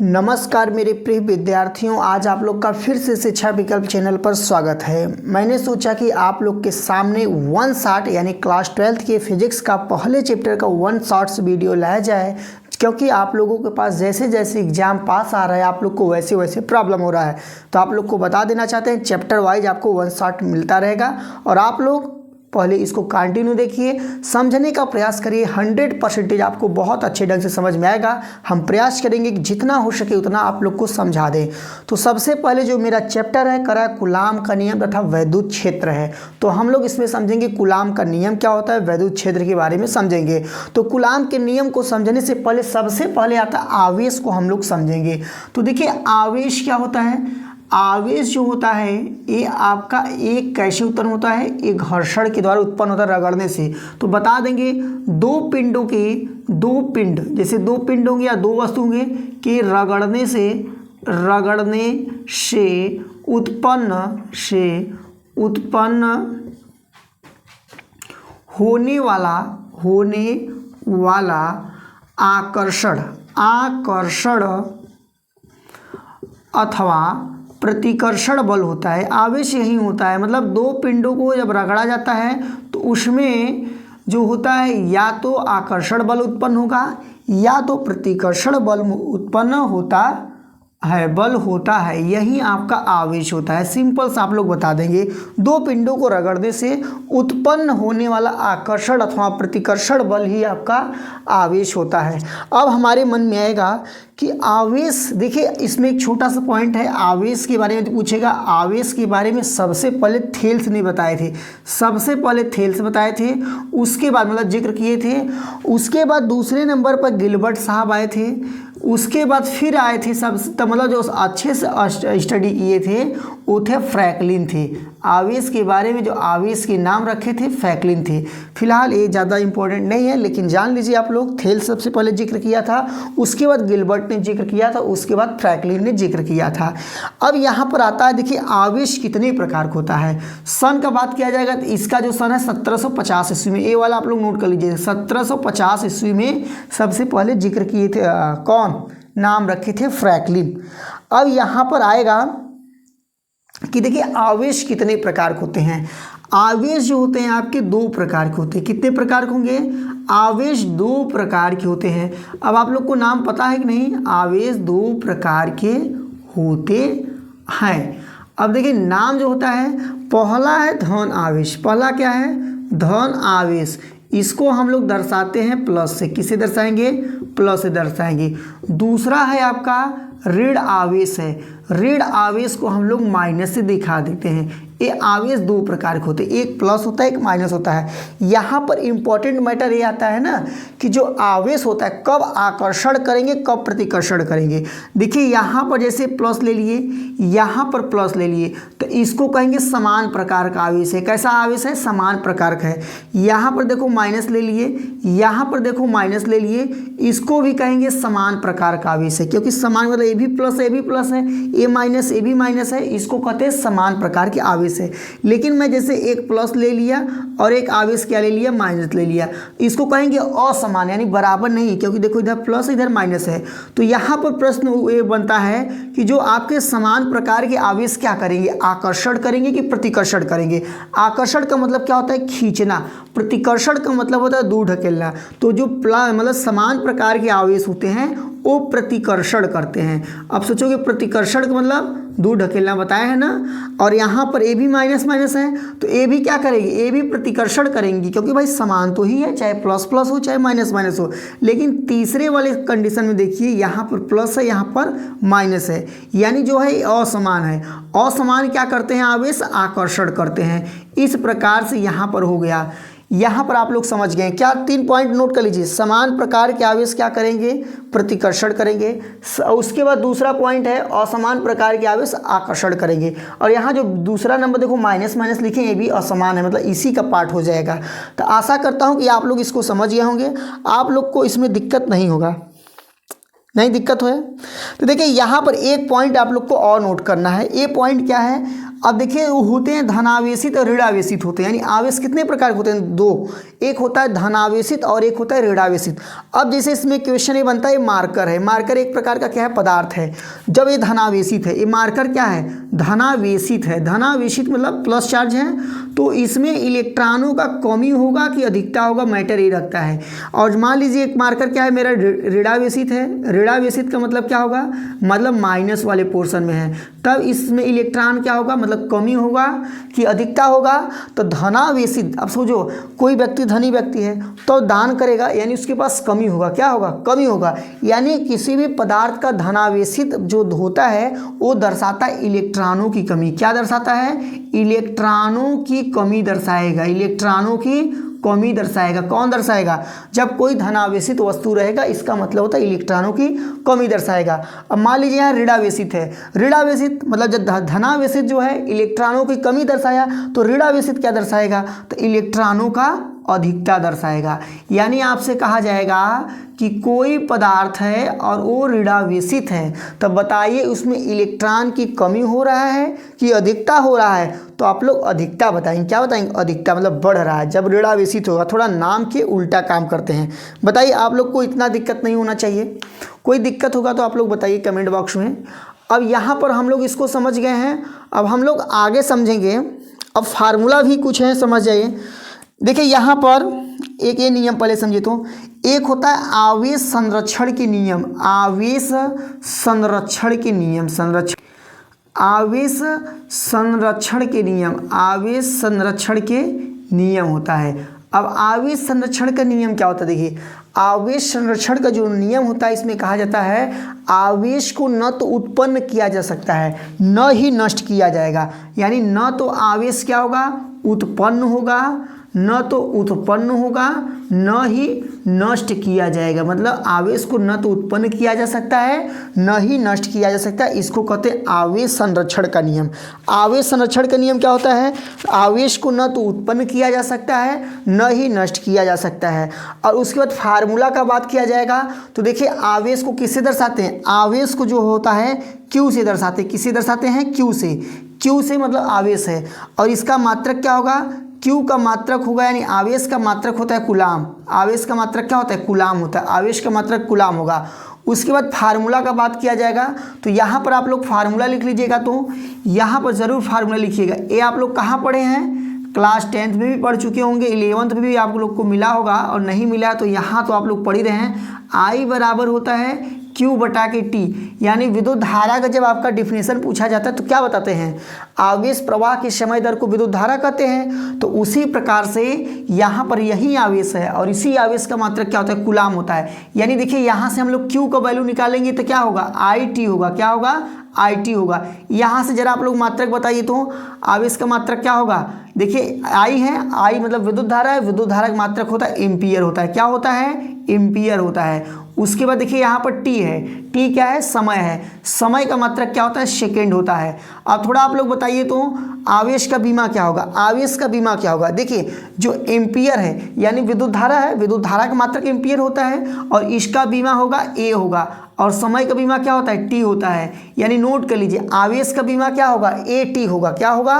नमस्कार मेरे प्रिय विद्यार्थियों, आज आप लोग का फिर से शिक्षा विकल्प चैनल पर स्वागत है। मैंने सोचा कि आप लोग के सामने वन शॉट यानी क्लास 12th के फिजिक्स का पहले चैप्टर का वन शॉट्स वीडियो लाया जाए, क्योंकि आप लोगों के पास जैसे जैसे एग्ज़ाम पास आ रहा है आप लोग को वैसे वैसे प्रॉब्लम हो रहा है। तो आप लोग को बता देना चाहते हैं चैप्टर वाइज आपको वन शॉट मिलता रहेगा और आप लोग पहले इसको कंटिन्यू देखिए, समझने का प्रयास करिए। 100% आपको बहुत अच्छे ढंग से समझ में आएगा। हम प्रयास करेंगे कि जितना हो सके उतना आप लोग को समझा दें। तो सबसे पहले जो मेरा चैप्टर है करा कूलाम का नियम तथा वैद्युत क्षेत्र है, तो हम लोग इसमें समझेंगे कूलाम का नियम क्या होता है, वैद्युत क्षेत्र के बारे में समझेंगे। तो कूलाम के नियम को समझने से पहले सबसे पहले आता है आवेश को हम लोग समझेंगे। तो देखिए आवेश क्या होता है। आवेश जो होता है ये आपका एक कैसे उत्पन्न होता है, एक घर्षण के द्वारा उत्पन्न होता है, रगड़ने से। तो बता देंगे दो पिंड जैसे दो पिंड होंगे या दो वस्तु होंगे कि रगड़ने से उत्पन्न होने वाला आकर्षण अथवा प्रतिकर्षण बल होता है। आवेश यही होता है, मतलब दो पिंडों को जब रगड़ा जाता है तो उसमें जो होता है या तो आकर्षण बल उत्पन्न होगा या तो प्रतिकर्षण बल उत्पन्न होता है, यही आपका आवेश होता है। सिंपल सा आप लोग बता देंगे दो पिंडों को रगड़ने से उत्पन्न होने वाला आकर्षण अथवा प्रतिकर्षण बल ही आपका आवेश होता है। अब हमारे मन में आएगा कि आवेश, देखिए इसमें एक छोटा सा पॉइंट है, आवेश के बारे में पूछेगा। आवेश के बारे में सबसे पहले थेल्स ने बताए थे, उसके बाद मतलब जिक्र किए थे। उसके बाद दूसरे नंबर पर गिलबर्ट साहब आए थे, उसके बाद फिर आए थे मतलब जो अच्छे से स्टडी किए थे वो थे फ्रैंकलिन थे। आवेश के बारे में जो आवेश के नाम रखे थे फ्रैंकलिन थे। फिलहाल ये ज़्यादा इंपॉर्टेंट नहीं है, लेकिन जान लीजिए आप लोग थेल्स सबसे पहले जिक्र किया था, उसके बाद गिलबर्ट ने जिक्र किया था, उसके बाद फ्रैंकलिन ने जिक्र किया था। अब यहाँ पर आता है, देखिए आवेश कितने प्रकार का होता है। सन का बात किया जाएगा तो इसका जो सन है 1750 ईस्वी में, ये वाला आप लोग नोट कर लीजिए। 1750 ईस्वी में सबसे पहले जिक्र किए थे कौन, नाम रखे थे फ्रैंकलिन। अब यहाँ पर आएगा कि देखिए आवेश कितने प्रकार के होते हैं। आवेश जो होते हैं आपके दो प्रकार के होते हैं। कितने प्रकार के होंगे, आवेश दो प्रकार के होते हैं। अब आप लोग को नाम पता है कि नहीं, आवेश दो प्रकार के होते हैं। अब देखिए नाम जो होता है, पहला है धन आवेश। पहला क्या है, धन आवेश। इसको हम लोग दर्शाते हैं प्लस से। किसे दर्शाएंगे, प्लस से दर्शाएंगे। दूसरा है आपका ऋण आवेश है। ऋण आवेश को हम लोग माइनस से दिखा देते हैं। ये आवेश दो प्रकार के होते हैं, एक प्लस होता है एक माइनस होता है। यहाँ पर इम्पॉर्टेंट मैटर ये आता है ना कि जो आवेश होता है कब आकर्षण करेंगे कब प्रतिकर्षण करेंगे। देखिए यहाँ पर जैसे प्लस ले लिए, यहाँ पर प्लस ले लिए, तो इसको कहेंगे समान प्रकार का आवेश है। कैसा आवेश है, समान प्रकार का है। यहाँ पर देखो माइनस ले लिए, यहाँ पर देखो माइनस ले लिए, इसको भी कहेंगे समान प्रकार का आवेश है, क्योंकि समान मतलब ए भी प्लस है, ए माइनस ए भी माइनस है, इसको कहते हैं समान प्रकार के आवेश है। लेकिन मैं जैसे एक प्लस ले लिया और एक आवेश क्या ले लिया, माइनस ले लिया, इसको कहेंगे असमान यानी बराबर नहीं, क्योंकि देखो इधर प्लस इधर माइनस है। तो यहाँ पर प्रश्न ये बनता है कि जो आपके समान प्रकार के आवेश क्या करेंगे, आकर्षण करेंगे कि प्रतिकर्षण करेंगे। आकर्षण का मतलब क्या होता है, खींचना। प्रतिकर्षण का मतलब होता है दूर ढकेलना। तो जो मतलब समान प्रकार के आवेश होते हैं वो प्रतिकर्षण करते हैं। अब सोचोगे प्रतिकर्षण का मतलब दूर ढकेलना बताया है ना। और यहाँ पर ए भी माइनस माइनस है तो ए भी क्या करेगी, ए भी प्रतिकर्षण करेंगी, क्योंकि भाई समान तो ही है, चाहे प्लस प्लस हो चाहे माइनस माइनस हो। लेकिन तीसरे वाले कंडीशन में देखिए यहाँ पर प्लस है यहाँ पर माइनस है, यानी जो है असमान है। असमान क्या करते हैं, आवेश आकर्षण करते हैं। इस प्रकार से यहाँ पर हो गया। यहाँ पर आप लोग समझ गए क्या, 3 पॉइंट नोट कर लीजिए। समान प्रकार के आवेश क्या करेंगे, प्रतिकर्षण करेंगे। उसके बाद दूसरा पॉइंट है असमान प्रकार के आवेश आकर्षण करेंगे। और यहाँ जो दूसरा नंबर देखो माइनस माइनस लिखे, ये भी असमान है, मतलब इसी का पार्ट हो जाएगा। तो आशा करता हूँ कि आप लोग इसको समझ गए होंगे, आप लोग को इसमें दिक्कत नहीं होगा। नहीं दिक्कत हो। तो देखिए यहाँ पर एक पॉइंट आप लोग को और नोट करना है। ये पॉइंट क्या है, अब देखिए वो होते हैं धनावेशित और ऋणावेशित होते हैं, यानी आवेश कितने प्रकार के होते हैं? दो, एक होता है धनावेशित और एक होता है ऋणावेशित। अब जैसे इसमें क्वेश्चन ये बनता है, मार्कर है, मार्कर एक प्रकार का क्या है? पदार्थ है। जब ये धनावेशित है, ये मार्कर क्या है? धनावेशित है। धनावेशित मतलब प्लस चार्ज है, तो इसमें इलेक्ट्रॉनों का कमी होगा कि अधिकता होगा, मैटर ये रखता है। और मान लीजिए एक मार्कर क्या है मेरा? ऋणावेशित है। ऋणावेशित का मतलब क्या होगा? मतलब माइनस वाले पोर्शन में है, तब इसमें इलेक्ट्रॉन क्या होगा? मतलब कमी होगा कि अधिकता होगा। तो धनावेशित, अब सोचो कोई व्यक्ति धनी व्यक्ति है तो दान करेगा, यानी उसके पास कमी होगा। क्या होगा? कमी होगा। यानी किसी भी पदार्थ का धनावेशित जो होता है वो दर्शाता है इलेक्ट्रॉनों की कमी। क्या दर्शाता है? इलेक्ट्रॉनों की कमी दर्शाएगा। इलेक्ट्रॉनों की कमी दर्शाएगा। कौन दर्शाएगा? जब कोई धनावेशित वस्तु रहेगा, इसका मतलब होता है इलेक्ट्रॉनों की कमी दर्शाएगा। अब मान लीजिए यहाँ ऋणावेशित है। ऋणावेशित मतलब जब धनावेशित जो है इलेक्ट्रॉनों की कमी दर्शाया, तो ऋणावेशित क्या दर्शाएगा? तो इलेक्ट्रॉनों का अधिकता दर्शाएगा। यानी आपसे कहा जाएगा कि कोई पदार्थ है और वो ऋणावेशित है, तब बताइए उसमें इलेक्ट्रॉन की कमी हो रहा है कि अधिकता हो रहा है? तो आप लोग अधिकता बताएंगे। क्या बताएंगे? अधिकता, मतलब बढ़ रहा है जब ऋणावेशित होगा। थोड़ा नाम के उल्टा काम करते हैं। बताइए आप लोग को इतना दिक्कत नहीं होना चाहिए। कोई दिक्कत होगा तो आप लोग बताइए कमेंट बॉक्स में। अब यहाँ पर हम लोग इसको समझ गए हैं, अब हम लोग आगे समझेंगे। अब फार्मूला भी कुछ है, समझ जाइए। देखिए यहाँ पर एक ये नियम पहले समझिए। तो एक होता है आवेश संरक्षण के नियम। आवेश संरक्षण के नियम, आवेश संरक्षण के नियम, आवेश संरक्षण के नियम होता है। अब आवेश संरक्षण का नियम क्या होता है? देखिए आवेश संरक्षण का जो नियम होता है, इसमें कहा जाता है आवेश को न तो उत्पन्न किया जा सकता है, न ही नष्ट किया जाएगा। यानी न तो आवेश क्या होगा? उत्पन्न होगा, न तो उत्पन्न होगा, न ही नष्ट किया जाएगा। मतलब आवेश को न तो उत्पन्न किया जा सकता है, न ही नष्ट किया जा सकता है। इसको कहते हैं आवेश संरक्षण का नियम। आवेश संरक्षण का नियम क्या होता है? आवेश को न तो उत्पन्न किया जा सकता है, न ही नष्ट किया जा सकता है। और उसके बाद फार्मूला का बात किया जाएगा, तो देखिए आवेश को किससे दर्शाते हैं? आवेश को जो होता है क्यू से दर्शाते हैं। किससे दर्शाते हैं? क्यू से। क्यू से मतलब आवेश है, और इसका मात्रक क्या होगा? क्यू का मात्रक होगा, यानी आवेश का मात्रक होता है कूलाम। आवेश का मात्रक क्या होता है? कूलाम होता है। आवेश का मात्रक कूलाम होगा। उसके बाद फार्मूला का बात किया जाएगा, तो यहाँ पर आप लोग फार्मूला लिख लीजिएगा। तो यहाँ पर ज़रूर फार्मूला लिखिएगा। ये आप लोग कहाँ पढ़े हैं? क्लास 10th में भी पढ़ चुके होंगे, 11th में भी आप लोग को मिला होगा, और नहीं मिला तो यहाँ तो आप लोग पढ़ ही रहे हैं। आई बराबर होता है Q बटा के T। यानी विद्युत धारा का जब आपका डिफिनेशन पूछा जाता है तो क्या बताते हैं? आवेश प्रवाह की समय दर को विद्युत धारा कहते हैं। तो उसी प्रकार से यहाँ पर यही आवेश है, और इसी आवेश का मात्रक क्या होता है? कूलाम होता है। यानी देखिए यहाँ से हम लोग Q का वैल्यू निकालेंगे तो क्या होगा? IT होगा। क्या होगा? IT होगा। यहाँ से जरा आप लोग मात्रक बताइए, तो आवेश का मात्रक क्या होगा? देखिए I है, I मतलब विद्युत धारा है। विद्युत धारा का मात्रक होता है एम्पियर होता है। क्या होता है? एम्पियर होता है। उसके बाद देखिए यहाँ पर T है। T क्या है? समय है। समय का मात्रक क्या होता है? सेकेंड होता है। अब थोड़ा आप लोग बताइए, तो आवेश का बीमा क्या होगा? आवेश का बीमा क्या होगा? देखिए जो एम्पियर है, यानी विद्युत धारा है, विद्युत धारा का मात्रक एम्पियर होता है, और इसका बीमा होगा A होगा, और समय का बीमा क्या होता है? T होता है। यानी नोट कर लीजिए, आवेश का बीमा क्या होगा? AT होगा। क्या होगा?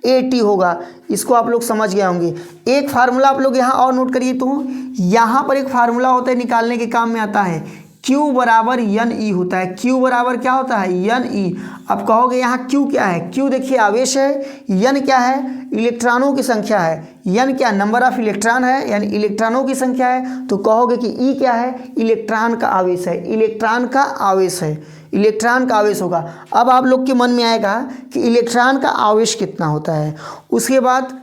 AT होगा। इसको आप लोग समझ गए होंगे। एक फार्मूला आप लोग यहाँ और नोट करिए, तो यहाँ पर एक फार्मूला होता है, निकालने के काम में आता है। Q बराबर NE होता है। Q बराबर क्या होता है? NE। अब कहोगे यहाँ Q क्या है? Q देखिए आवेश है, N क्या है? इलेक्ट्रॉनों की संख्या है। N क्या? नंबर ऑफ इलेक्ट्रॉन है, यानी इलेक्ट्रॉनों की संख्या है। तो कहोगे कि E क्या है? इलेक्ट्रॉन का आवेश है। इलेक्ट्रॉन का आवेश है, इलेक्ट्रॉन का आवेश होगा। अब आप लोग के मन में आएगा कि इलेक्ट्रॉन का आवेश कितना होता है। उसके बाद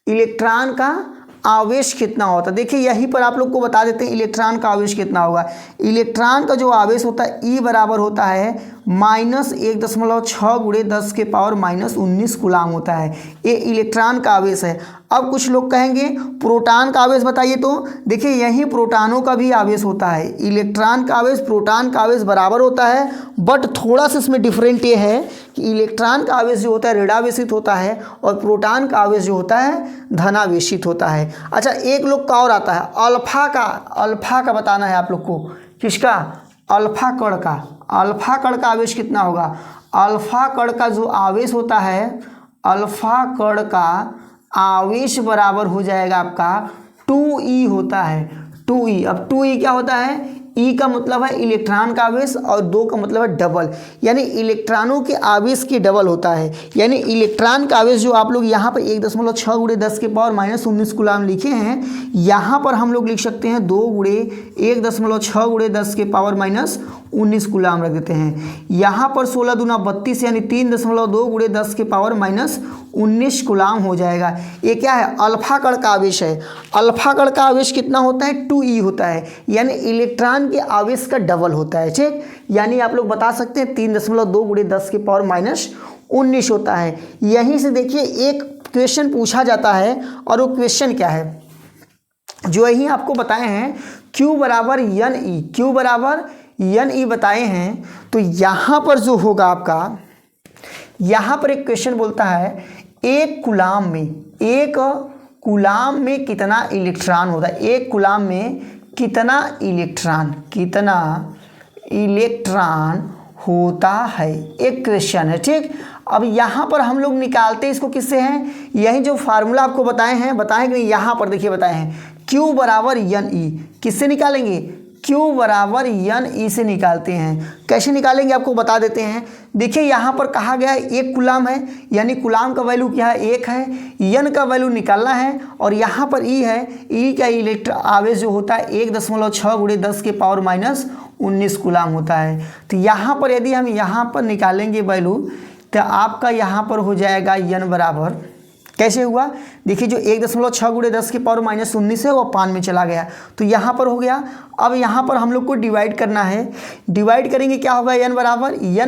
इलेक्ट्रॉन का आवेश कितना होता है, देखिए यहीं पर आप लोग को बता देते हैं इलेक्ट्रॉन का आवेश कितना होगा। इलेक्ट्रॉन का जो आवेश होता है E बराबर होता है -1.6 गुणे 10 के पावर -19 कूलाम होता है। ये इलेक्ट्रॉन का आवेश है। अब कुछ लोग कहेंगे प्रोटॉन का आवेश बताइए, तो देखिए यही प्रोटॉनों का भी आवेश होता है। इलेक्ट्रॉन का आवेश प्रोटॉन का आवेश बराबर होता है, बट थोड़ा सा इसमें डिफरेंट ये है कि इलेक्ट्रॉन का आवेश जो होता है ऋणावेशित होता है, और प्रोटॉन का आवेश जो होता है धनावेशित होता है। अच्छा, एक लोग का और आता है अल्फा का बताना है आप लोग को। किसका? अल्फा कण का। अल्फा कण का आवेश कितना होगा? अल्फा कण का जो आवेश होता है, अल्फा कण का आवेश बराबर हो जाएगा आपका 2e होता है 2e। अब 2e क्या होता है, ई का मतलब है इलेक्ट्रॉन का आवेश और 2 का मतलब है डबल, यानी इलेक्ट्रॉनों के आवेश की डबल होता है। यानी इलेक्ट्रॉन का आवेश जो आप लोग यहाँ पर 1.6 × 10 के पावर -19 कूलाम लिखे हैं, यहाँ पर हम लोग लिख सकते हैं 2 × 1.6 × 10 के पावर -19 कूलाम रख देते हैं। यहाँ पर 16 दूना 32 यानी 3.2 × 10 के पावर -19 कूलाम हो जाएगा। ये क्या है, अल्फा कण का आवेश है। अल्फा कण का आवेश कितना होता है, 2e होता है, यानी इलेक्ट्रॉन के आवेश का डबल होता है। ठीक, यानी आप लोग बता सकते हैं 3.2 × 10 के पावर -19 होता है। यहीं से देखिए एक क्वेश्चन पूछा जाता है, और वो क्वेश्चन क्या है जो यही आपको बताए हैं, Q बराबर NE, Q बराबर NE बताए हैं। तो यहाँ पर जो होगा आपका, यहाँ पर एक क्वेश्चन बोलता है एक कूलाम में कितना इलेक्ट्रॉन होता है, एक कूलाम में कितना इलेक्ट्रॉन होता है, एक क्वेश्चन है। ठीक, अब यहाँ पर हम लोग निकालते इसको किससे हैं, यही जो फार्मूला आपको बताए कि नहीं, यहाँ पर देखिए बताए हैं Q बराबर NE, किससे निकालेंगे, Q बराबर NE से निकालते हैं। कैसे निकालेंगे आपको बता देते हैं। देखिए यहाँ पर कहा गया है एक कूलाम है, यानी कूलाम का वैल्यू क्या है, 1 है, N का वैल्यू निकालना है, और यहाँ पर E है, E का इलेक्ट्रॉन आवेश जो होता है 1.6 × 10 के पावर -19 कूलाम होता है। तो यहाँ पर यदि हम यहाँ पर निकालेंगे वैल्यू, तो आपका यहाँ पर हो जाएगा N बराबर, कैसे हुआ, देखिए जो 1.6 × 10 के पावर -19 है वो 5 में चला गया, तो यहाँ पर हो गया। अब यहाँ पर हम लोग को डिवाइड करना है, डिवाइड करेंगे क्या होगा, n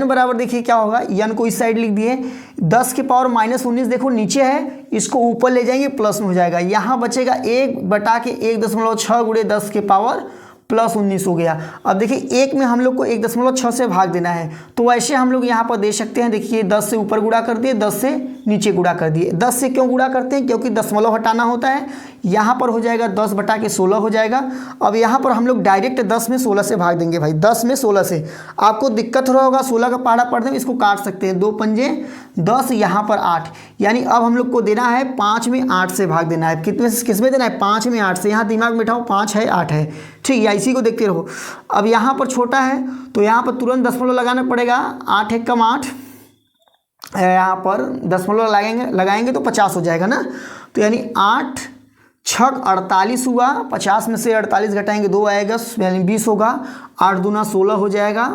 बराबर देखिए क्या होगा, n को इस साइड लिख दिए, 10 के पावर -19 देखो नीचे है, इसको ऊपर ले जाएंगे प्लस में हो जाएगा, यहाँ बचेगा 1/1.6 × 10 के पावर +19 हो गया। अब देखिए एक में हम लोग को 1.6 से भाग देना है, तो वैसे हम लोग यहाँ पर दे सकते हैं। देखिए 10 से ऊपर गुणा कर दिए, 10 से नीचे गुणा कर दिए। 10 से क्यों गुणा करते हैं, क्योंकि दशमलव हटाना होता है। यहाँ पर हो जाएगा 10/16 हो जाएगा। अब यहाँ पर हम लोग डायरेक्ट 10 में 16 से भाग देंगे भाई, 10 में 16 से। आपको दिक्कत हो रहा होगा 16 का पहाड़ा पढ़ने में, इसको काट सकते हैं, 2 पंजे 10, यहाँ पर 8, यानी अब हम लोग को देना है 5 में 8 से भाग देना है। कितने से किस में देना है, 5 में 8 से। यहाँ दिमाग में बिठाओ, 5 है 8 है, ठीक है, इसी को देखते रहो। अब यहाँ पर छोटा है तो यहाँ पर तुरंत दशमलव लगाना पड़ेगा, 8 × 8, यहाँ पर दशमलव लगाएंगे तो 50 हो जाएगा ना। तो यानी 8 6 48 हुआ, 50 में से 48 घटाएंगे 2 आएगा, यानी 20 होगा। 8 दूना 16 हो जाएगा,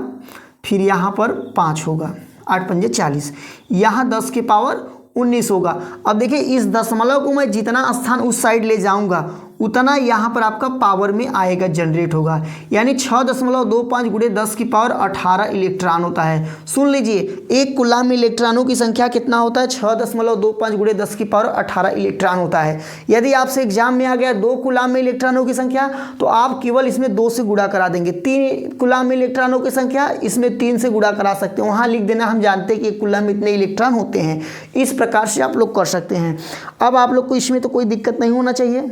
फिर यहाँ पर 5 होगा, 8 पंजे 40, यहाँ 10 के पावर 19 होगा। अब देखिए इस दशमलव को मैं जितना स्थान उस साइड ले जाऊंगा उतना यहाँ पर आपका पावर में आएगा, जनरेट होगा, यानी 6.25 × 10 की पावर 18 इलेक्ट्रॉन होता है। सुन लीजिए, एक कूलाम में इलेक्ट्रॉनों की संख्या कितना होता है, 6.25 × 10 की पावर 18 इलेक्ट्रॉन होता है। यदि आपसे एग्जाम में आ गया 2 कूलाम में इलेक्ट्रॉनों की संख्या, तो आप केवल इसमें 2 से गुणा करा देंगे। 3 कूलाम में इलेक्ट्रॉनों की संख्या, इसमें 3 से गुणा करा सकते हैं, वहाँ लिख देना हम जानते हैं कि एक कूलाम में इतने इलेक्ट्रॉन होते हैं। इस प्रकार से आप लोग कर सकते हैं। अब आप लोग को इसमें तो कोई दिक्कत नहीं होना चाहिए।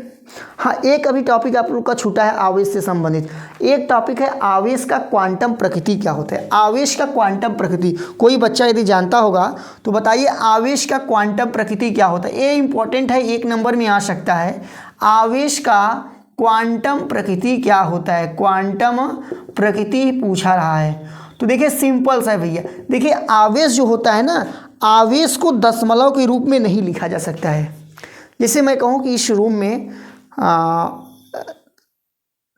हाँ, एक अभी टॉपिक आप लोग का छूटा है आवेश से संबंधित। एक टॉपिक है आवेश का क्वांटम प्रकृति क्या होता है। आवेश का क्वांटम प्रकृति कोई बच्चा यदि जानता होगा तो बताइए, आवेश का क्वांटम प्रकृति क्या होता है। ये इंपॉर्टेंट है, 1 नंबर में आ सकता है। आवेश का क्वांटम प्रकृति क्या होता है, क्वांटम प्रकृति पूछा रहा है। तो देखिए सिंपल सा है भैया, देखिए आवेश जो होता है ना, आवेश को दशमलव के रूप में नहीं लिखा जा सकता है। जैसे मैं कहूँ कि इस रूम में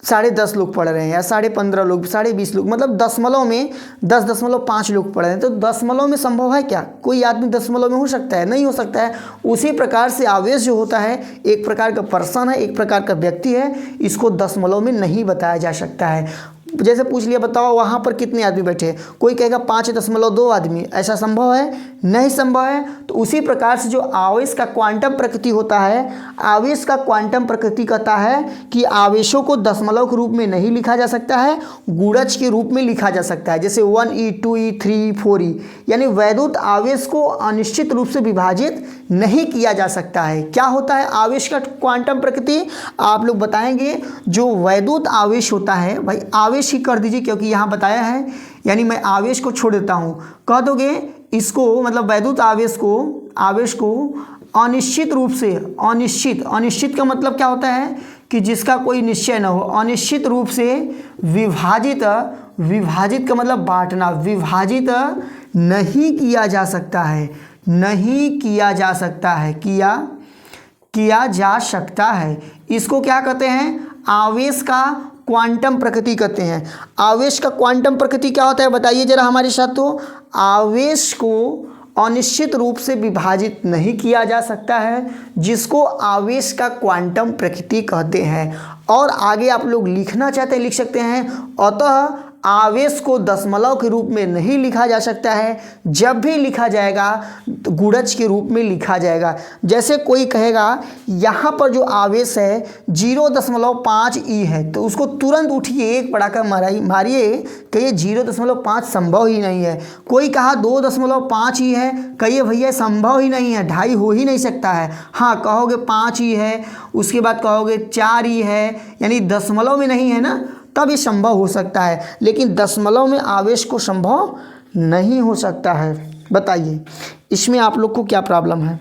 10.5 लोग पढ़ रहे हैं, या 15.5 लोग, 20.5 लोग, मतलब दशमलव में 10.5 लोग पढ़ रहे हैं, तो दशमलव में संभव है क्या, कोई आदमी दशमलव में हो सकता है, नहीं हो सकता है। उसी प्रकार से आवेश जो होता है एक प्रकार का पर्सन है, एक प्रकार का व्यक्ति है, इसको दशमलव में नहीं बताया जा सकता है। जैसे पूछ लिया, बताओ वहाँ पर कितने आदमी बैठे हैं, कोई कहेगा 5.2 आदमी, ऐसा संभव है, नहीं संभव है। तो उसी प्रकार से जो आवेश का क्वांटम प्रकृति होता है, आवेश का क्वांटम प्रकृति कहता है कि आवेशों को दशमलव के रूप में नहीं लिखा जा सकता है, गुणज के रूप में लिखा जा सकता है। जैसे 1e 2e 3e 4e, यानी वैद्युत आवेश को अनिश्चित रूप से विभाजित नहीं किया जा सकता है। क्या होता है आवेश का क्वांटम प्रकृति, आप लोग बताएंगे। जो वैद्युत आवेश होता है, भाई आवेश ही कर दीजिए क्योंकि यहाँ बताया है, यानी मैं आवेश को छोड़ देता हूँ, कह दोगे इसको, मतलब वैद्युत आवेश को अनिश्चित रूप से, अनिश्चित का मतलब क्या होता है कि जिसका कोई निश्चय न हो, अनिश्चित रूप से विभाजित का मतलब बांटना, विभाजित नहीं किया जा सकता है, नहीं किया जा सकता है, किया जा सकता है। इसको क्या कहते हैं, आवेश का क्वांटम प्रकृति कहते हैं। आवेश का क्वांटम प्रकृति क्या होता है बताइए जरा हमारे साथ। तो आवेश को अनिश्चित रूप से विभाजित नहीं किया जा सकता है, जिसको आवेश का क्वांटम प्रकृति कहते हैं। और आगे आप लोग लिखना चाहते हैं लिख सकते हैं, अतः आवेश को दशमलव के रूप में नहीं लिखा जा सकता है, जब भी लिखा जाएगा तो गुणज के रूप में लिखा जाएगा। जैसे कोई कहेगा यहाँ पर जो आवेश है 0.5 ई है, तो उसको तुरंत उठिए एक पटाखा मारिए, कहिए 0.5 संभव ही नहीं है। कोई कहा 2.5 ई है, कहिए भैया संभव ही नहीं है, 2.5 हो ही नहीं सकता है। हाँ कहोगे 5 ई है, उसके बाद कहोगे 4 ई है, यानी दशमलव में नहीं है ना, तब ये संभव हो सकता है, लेकिन दशमलव में आवेश को संभव नहीं हो सकता है। बताइए इसमें आप लोग को क्या प्रॉब्लम है।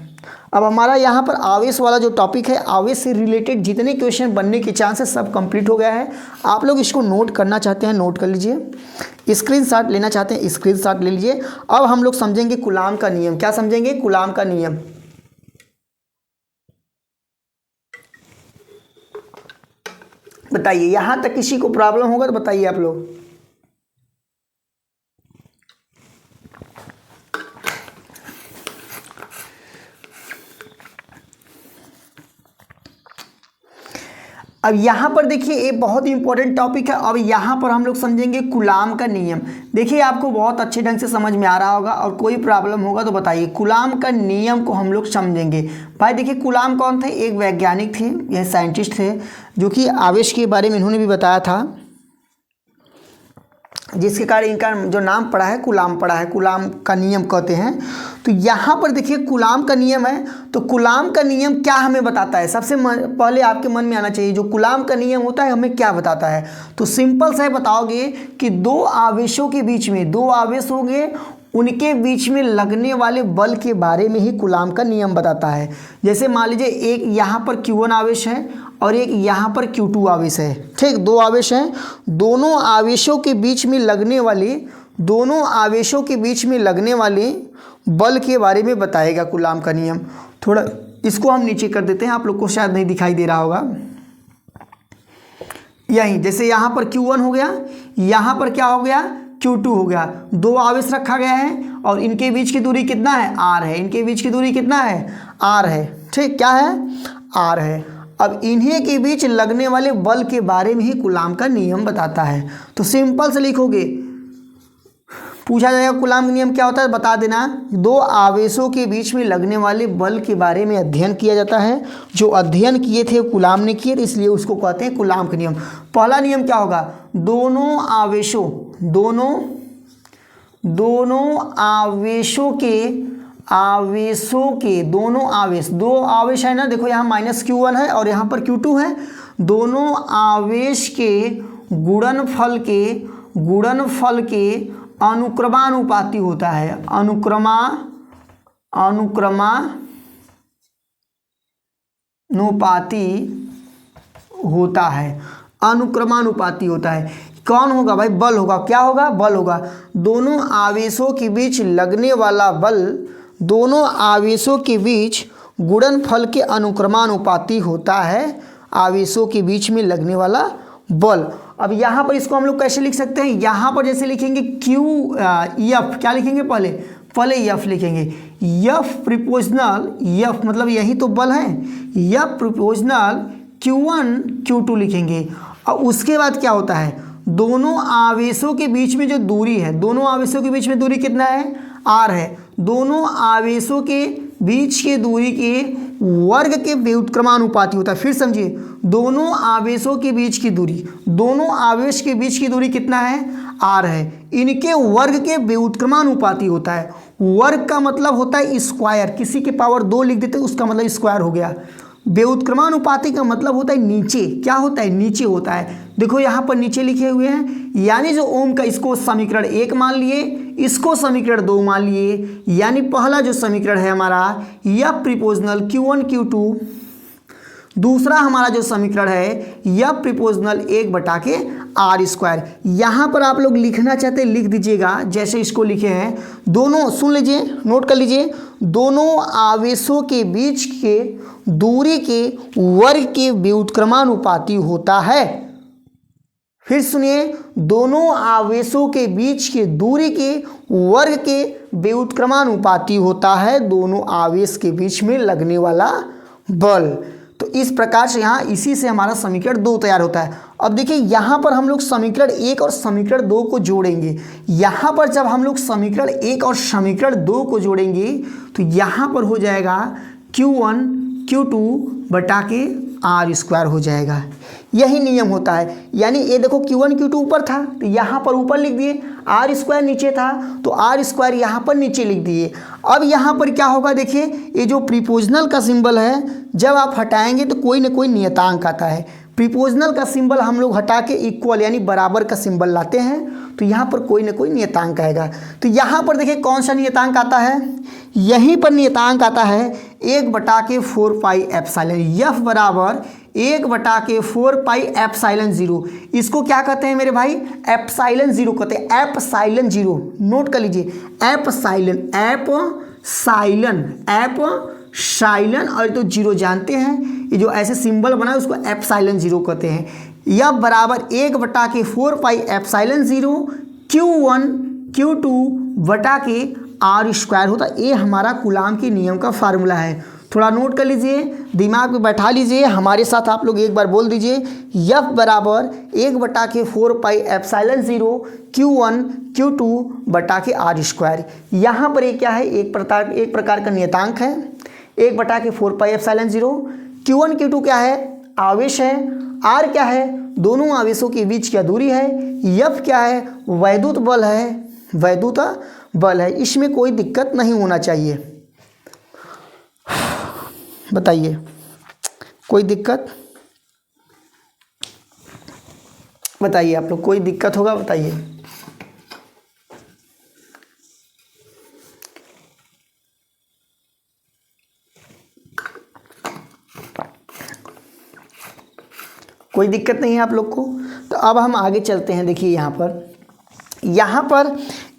अब हमारा यहाँ पर आवेश वाला जो टॉपिक है, आवेश से रिलेटेड जितने क्वेश्चन बनने के चांसेस सब कंप्लीट हो गया है। आप लोग इसको नोट करना चाहते हैं नोट कर लीजिए, स्क्रीनशॉट लेना चाहते हैं स्क्रीनशॉट ले लीजिए। अब हम लोग समझेंगे कूलाम का नियम। क्या समझेंगे, कूलाम का नियम। बताइए यहाँ तक किसी को प्रॉब्लम होगा तो बताइए आप लोग। अब यहाँ पर देखिए एक बहुत ही इंपॉर्टेंट टॉपिक है। अब यहाँ पर हम लोग समझेंगे कूलाम का नियम। देखिए आपको बहुत अच्छे ढंग से समझ में आ रहा होगा, और कोई प्रॉब्लम होगा तो बताइए। कूलाम का नियम को हम लोग समझेंगे। भाई देखिए कूलाम कौन थे, एक वैज्ञानिक थे, यह साइंटिस्ट थे, जो कि आवेश के बारे में इन्होंने भी बताया था, जिसके कारण इनका जो नाम पड़ा है कूलाम पड़ा है, कूलाम का नियम कहते हैं। तो यहाँ पर देखिए कूलाम का नियम है, तो कूलाम का नियम क्या हमें बताता है, सबसे पहले आपके मन में आना चाहिए जो कूलाम का नियम होता है हमें क्या बताता है। तो सिंपल सा बताओगे कि दो आवेशों के बीच में, दो आवेश होंगे, उनके बीच में लगने वाले बल के बारे में ही कूलाम का नियम बताता है। जैसे मान लीजिए एक यहाँ पर Q1 आवेश है और एक यहाँ पर Q2 आवेश है, ठीक, दो आवेश हैं, दोनों आवेशों के बीच में लगने वाले बल के बारे में बताएगा कूलाम का नियम। थोड़ा इसको हम नीचे कर देते हैं, आप लोग को शायद नहीं दिखाई दे रहा होगा। यहीं जैसे यहाँ पर Q1 हो गया, यहाँ पर क्या हो गया, Q2 हो गया। दो आवेश रखा गया है और इनके बीच की दूरी कितना है, r है। इनके बीच की दूरी कितना है, r है, ठीक, क्या है, r है। अब इन्हीं के बीच लगने वाले बल के बारे में ही कूलाम का नियम बताता है। तो सिंपल से लिखोगे, पूछा जाएगा कूलाम का नियम क्या होता है, बता देना। दो आवेशों के बीच में लगने वाले बल के बारे में अध्ययन किया जाता है। जो अध्ययन किए थे कूलाम ने किए, इसलिए उसको कहते हैं कूलाम का नियम। पहला नियम क्या होगा, दोनों आवेश, दो आवेश है ना, देखो यहाँ -Q1 है और यहाँ पर Q2 है, दोनों आवेश के गुणनफल के अनुक्रमानुपाती होता है, अनुक्रमानुपाती होता है। कौन होगा भाई, बल होगा। क्या होगा, बल होगा। दोनों आवेशों के बीच लगने वाला बल, दोनों आवेशों के बीच गुणनफल के अनुक्रमानुपाती होता है, आवेशों के बीच में लगने वाला बल। अब यहाँ पर इसको हम लोग कैसे लिख सकते हैं, यहाँ पर जैसे लिखेंगे F, क्या लिखेंगे, पहले F लिखेंगे। F प्रिपोजनल, F मतलब यही तो बल है, F प्रिपोजनल Q1 Q2 लिखेंगे। और उसके बाद क्या होता है, दोनों आवेशों के बीच में जो दूरी है, दोनों आवेशों के बीच में दूरी कितना है, r है। दोनों आवेशों के बीच की दूरी के वर्ग के व्युत्क्रमानुपाती होता है। फिर समझिए, दोनों आवेशों के बीच की दूरी, दोनों आवेश के बीच की दूरी कितना है, r है, इनके वर्ग के व्युत्क्रमानुपाती होता है। वर्ग का मतलब होता है स्क्वायर, किसी के पावर 2 लिख देते उसका मतलब स्क्वायर हो गया। व्युत्क्रमानुपाती का मतलब होता है नीचे, क्या होता है, नीचे होता है। देखो यहाँ पर नीचे लिखे हुए हैं, यानी जो ओम का, इसको समीकरण 1 मान लिए, इसको समीकरण 2 मान लिए, यानी पहला जो समीकरण है हमारा F प्रिपोजनल Q1 Q2, दूसरा हमारा जो समीकरण है F प्रिपोजनल 1/r²। यहाँ पर आप लोग लिखना चाहते लिख दीजिएगा, जैसे इसको लिखे हैं, दोनों, सुन लीजिए, नोट कर लीजिए, दोनों आवेशों के बीच के दूरी के वर्ग के व्युत्क्रमानुपाती होता है। फिर सुनिए, दोनों आवेशों के बीच के दूरी के वर्ग के व्युत्क्रमानुपाती होता है दोनों आवेश के बीच में लगने वाला बल। तो इस प्रकार से यहाँ इसी से हमारा समीकरण 2 तैयार होता है। अब देखिए यहाँ पर हम लोग समीकरण 1 और समीकरण 2 को जोड़ेंगे। यहाँ पर जब हम लोग समीकरण 1 और समीकरण 2 को जोड़ेंगे तो यहाँ पर हो जाएगा Q1 Q2/r² हो जाएगा। यही नियम होता है, यानी ये देखो Q1 Q2 ऊपर था तो यहाँ पर ऊपर लिख दिए, r² नीचे था तो r² यहाँ पर नीचे लिख दिए। अब यहाँ पर क्या होगा, देखिए ये जो प्रीपोजनल का सिंबल है जब आप हटाएंगे तो कोई ना कोई नियतांक आता है। प्रीपोजनल का सिंबल हम लोग हटा के इक्वल यानी बराबर का सिंबल लाते हैं तो यहाँ पर कोई ना कोई नियतांक आएगा। तो यहाँ पर देखिए कौन सा नियतांक आता है, यहीं पर नियतांक आता है 1/4 पाई एप्सिलॉन, F बराबर 1/4 पाई एप्सिलॉन 0। इसको क्या कहते हैं मेरे भाई, एप्सिलॉन 0 कहते हैं, एप्सिलॉन 0, नोट कर लीजिए, एप्सिलॉन, एप्सिलॉन और तो 0 जानते हैं, ये जो ऐसे सिंबल बना है उसको एप्सिलॉन 0 कहते हैं। F बराबर 1/4 पाई एप्सिलॉन 0 Q1 Q2/r² होता है। ये हमारा कूलाम के नियम का फार्मूला है, थोड़ा नोट कर लीजिए, दिमाग में बैठा लीजिए, हमारे साथ आप लोग एक बार बोल दीजिए, F बराबर 1/4 पाई एप्सिलॉन 0 Q1 Q2/r²। यहाँ पर ये क्या है, एक प्रकार का नियतांक है, 1/4 पाई एप्सिलॉन 0। Q1 Q2 क्या है, आवेश है, R क्या है, दोनों आवेशों के बीच क्या दूरी है, F क्या है, वैद्युत बल है, वैद्युत बल है। इसमें कोई दिक्कत नहीं होना चाहिए, बताइए कोई दिक्कत, बताइए आप लोग, कोई दिक्कत होगा बताइए। कोई दिक्कत नहीं है आप लोग को। तो अब हम आगे चलते हैं। देखिए यहाँ पर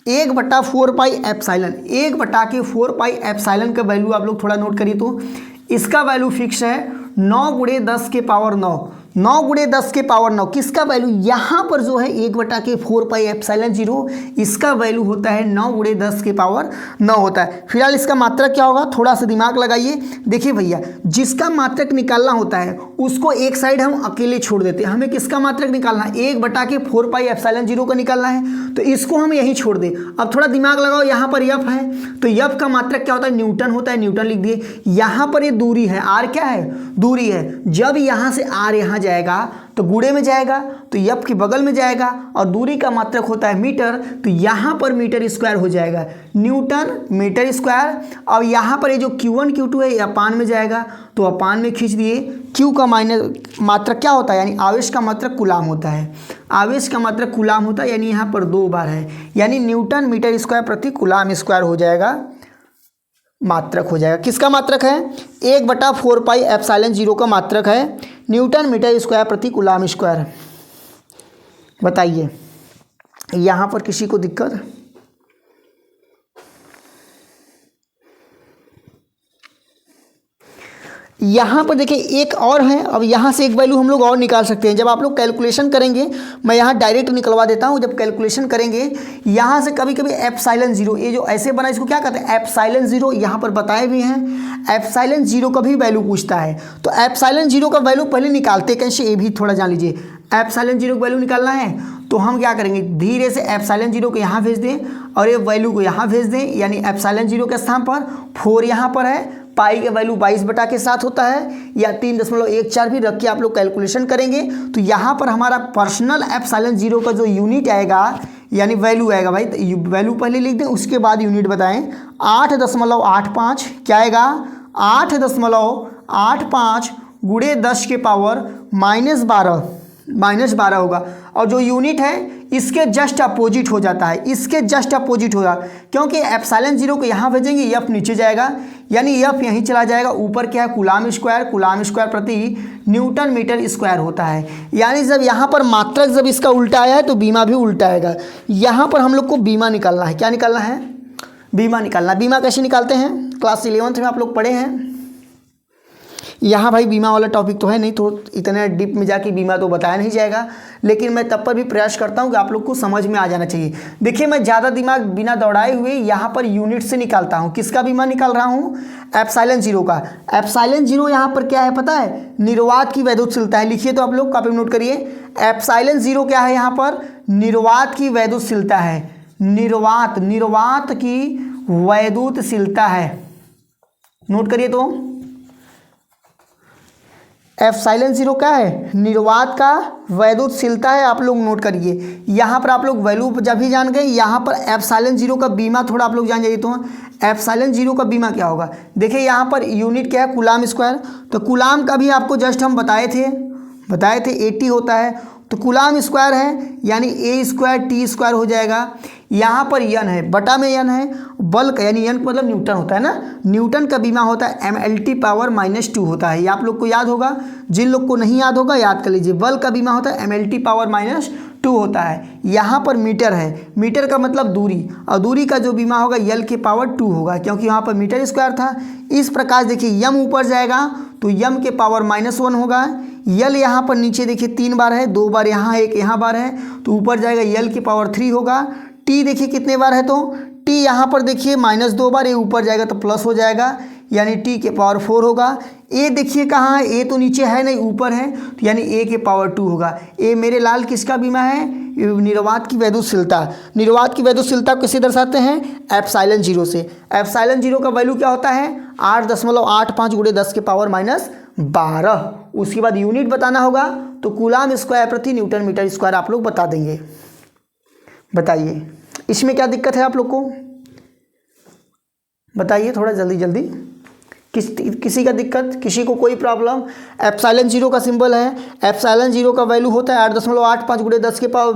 1/4 पाई एप्सिलॉन, 1/4 पाई एप्सिलॉन का वैल्यू आप लोग थोड़ा नोट करिए। तो इसका वैल्यू फिक्स है 9 × 10 के पावर 9, 9 × 10 के पावर 9। किसका वैल्यू, यहाँ पर जो है 1/4 पाई एप्सिलॉन 0, इसका वैल्यू होता है 9 × 10 के पावर 9 होता है। फिलहाल इसका मात्रक क्या होगा, थोड़ा सा दिमाग लगाइए। देखिए भैया, जिसका मात्रक निकालना होता है उसको एक साइड हम अकेले छोड़ देते हैं। हमें किसका मात्रक निकालना है, 1/4 पाई एप्सिलॉन 0 का निकालना है, तो इसको हम यहीं छोड़ दें। अब थोड़ा दिमाग लगाओ, यहाँ पर F है तो F का मात्रक क्या होता है, न्यूटन होता है, न्यूटन लिख दिए। यहाँ पर ये दूरी है, R क्या है, दूरी है। जब यहाँ से R यहाँ जाएगा तो गुणे में जाएगा तो F के बगल में जाएगा और दूरी का मात्रक होता है मीटर, तो यहाँ पर मीटर स्क्वायर हो जाएगा, न्यूटन मीटर स्क्वायर। अब यहाँ पर ये जो Q1 Q2 है ये अपान में जाएगा तो अपान में खींच दिए। Q का मात्रक क्या होता है, यानी आवेश का मात्रक कूलाम होता है, आवेश का मात्रक कूलाम होता है, यानी यहाँ पर 2 बार है, यानी न्यूटन मीटर स्क्वायर प्रति कूलाम स्क्वायर हो जाएगा, मात्रक हो जाएगा। किसका मात्रक है, 1/4 पाई एप्सिलॉन 0 का मात्रक है, न्यूटन मीटर स्क्वायर प्रति कूलाम स्क्वायर। बताइए यहाँ पर किसी को दिक्कत, यहाँ पर देखिए एक और है। अब यहाँ से एक वैल्यू हम लोग और निकाल सकते हैं। जब आप लोग कैलकुलेशन करेंगे, मैं यहाँ डायरेक्ट निकलवा देता हूँ, जब कैलकुलेशन करेंगे यहाँ से कभी कभी एप्सिलॉन 0, ये जो ऐसे बना इसको क्या कहते हैं, एप्सिलॉन 0, यहाँ पर बताए भी हैं। एप्सिलॉन 0 का भी वैल्यू पूछता है, तो एप्सिलॉन 0 का वैल्यू पहले निकालते कैसे, ये भी थोड़ा जान लीजिए। एप्सिलॉन 0 का वैल्यू निकालना है तो हम क्या करेंगे, धीरे से एप्सिलॉन जीरो को यहाँ भेज दें और ये वैल्यू को यहाँ भेज दें, यानी एप्सिलॉन जीरो के स्थान पर 4 यहाँ पर है, पाई के वैल्यू 22/7 होता है, या 3.14 भी रख के आप लोग कैलकुलेशन करेंगे। तो यहाँ पर हमारा पर्सनल एप्सिलॉन जीरो का जो यूनिट आएगा यानी वैल्यू आएगा भाई, वैल्यू पहले लिख दें उसके बाद यूनिट बताएं। 8.85 क्या आएगा, 8.85 गुणे 10 के पावर -12 होगा। और जो यूनिट है इसके जस्ट अपोजिट हो जाता है, इसके जस्ट अपोजिट होगा, क्योंकि एप्सिलॉन जीरो को यहाँ भेजेंगे एफ नीचे जाएगा, यानी एफ यहीं चला जाएगा। ऊपर क्या है, कूलाम स्क्वायर प्रति न्यूटन मीटर स्क्वायर होता है। यानी जब यहाँ पर मात्रक जब इसका उल्टा आया है तो बीमा भी उल्टा आएगा। यहाँ पर हम लोग को बीमा निकालना है। क्या निकालना है, बीमा निकालना। बीमा कैसे निकालते हैं, क्लास 11th में आप लोग पढ़े हैं। यहाँ भाई बीमा वाला टॉपिक तो है नहीं, तो इतने डीप में जाके बीमा तो बताया नहीं जाएगा, लेकिन मैं तब पर भी प्रयास करता हूँ कि आप लोग को समझ में आ जाना चाहिए। देखिए मैं ज़्यादा दिमाग बिना दौड़ाए हुए यहाँ पर यूनिट से निकालता हूँ। किसका बीमा निकाल रहा हूँ, एप्सिलॉन जीरो का। एप्सिलॉन जीरो यहाँ पर क्या है पता है, निर्वात की वैद्युतशीलता है। लिखिए तो आप लोग कॉपी में नोट करिए, एप्सिलॉन जीरो क्या है यहाँ पर, निर्वात की वैद्युतशीलता है। निर्वात की वैद्युतशीलता है, नोट करिए। तो एप्सिलॉन जीरो क्या है, निर्वात का वैद्युतशीलता है, आप लोग नोट करिए। यहाँ पर आप लोग वैल्यू जब भी जान गए, यहाँ पर एप्सिलॉन जीरो का बीमा थोड़ा आप लोग जान जाइए। तो एप्सिलॉन जीरो का बीमा क्या होगा, देखिए यहाँ पर यूनिट क्या है, कूलाम स्क्वायर। तो कूलाम का भी आपको जस्ट हम बताए थे 80 होता है। तो कूलाम स्क्वायर है यानी A² T² हो जाएगा। यहाँ पर यन है, बटा में यन है, बल का यानी यन मतलब न्यूटन होता है ना, न्यूटन का बीमा होता है mLT पावर -2 होता है। ये आप लोग को याद होगा, जिन लोग को नहीं याद होगा याद कर लीजिए। बल का बीमा होता है mLT पावर -2 होता है। यहाँ पर मीटर है, मीटर का मतलब दूरी, और दूरी का जो बीमा होगा L के पावर 2 होगा, क्योंकि यहाँ पर मीटर स्क्वायर था। इस प्रकार देखिए यम ऊपर जाएगा तो यम के पावर -1 होगा। यल यहाँ पर नीचे देखिए 3 बार है, 2 बार यहाँ, 1 यहाँ बार है, तो ऊपर जाएगा यल की पावर 3 होगा। टी देखिए कितने बार है, तो टी यहाँ पर देखिए -2 बार, ये ऊपर जाएगा तो प्लस हो जाएगा, यानी टी के पावर 4 होगा। ए देखिए कहाँ है, ए तो नीचे है नहीं ऊपर है, तो यानी ए के पावर 2 होगा। ए मेरे लाल किसका बीमा है, निर्वात की वैद्युतशीलता। निर्वात की वैद्युतशीलता को किसे दर्शाते हैं, एप्सिलॉन जीरो से। एप्सिलॉन जीरो का वैल्यू क्या होता है, 8.85 गुणे 10 के पावर -12। उसके बाद यूनिट बताना होगा, तो कूलाम स्क्वायर प्रति न्यूटन मीटर स्क्वायर आप लोग बता देंगे। बताइए इसमें क्या दिक्कत है आप लोग को, बताइए थोड़ा जल्दी। किसी का दिक्कत, किसी को कोई प्रॉब्लम। एप्सिलॉन जीरो का सिंबल है, एप्सिलॉन जीरो का वैल्यू होता है 8.85 गुणे 10 के पावर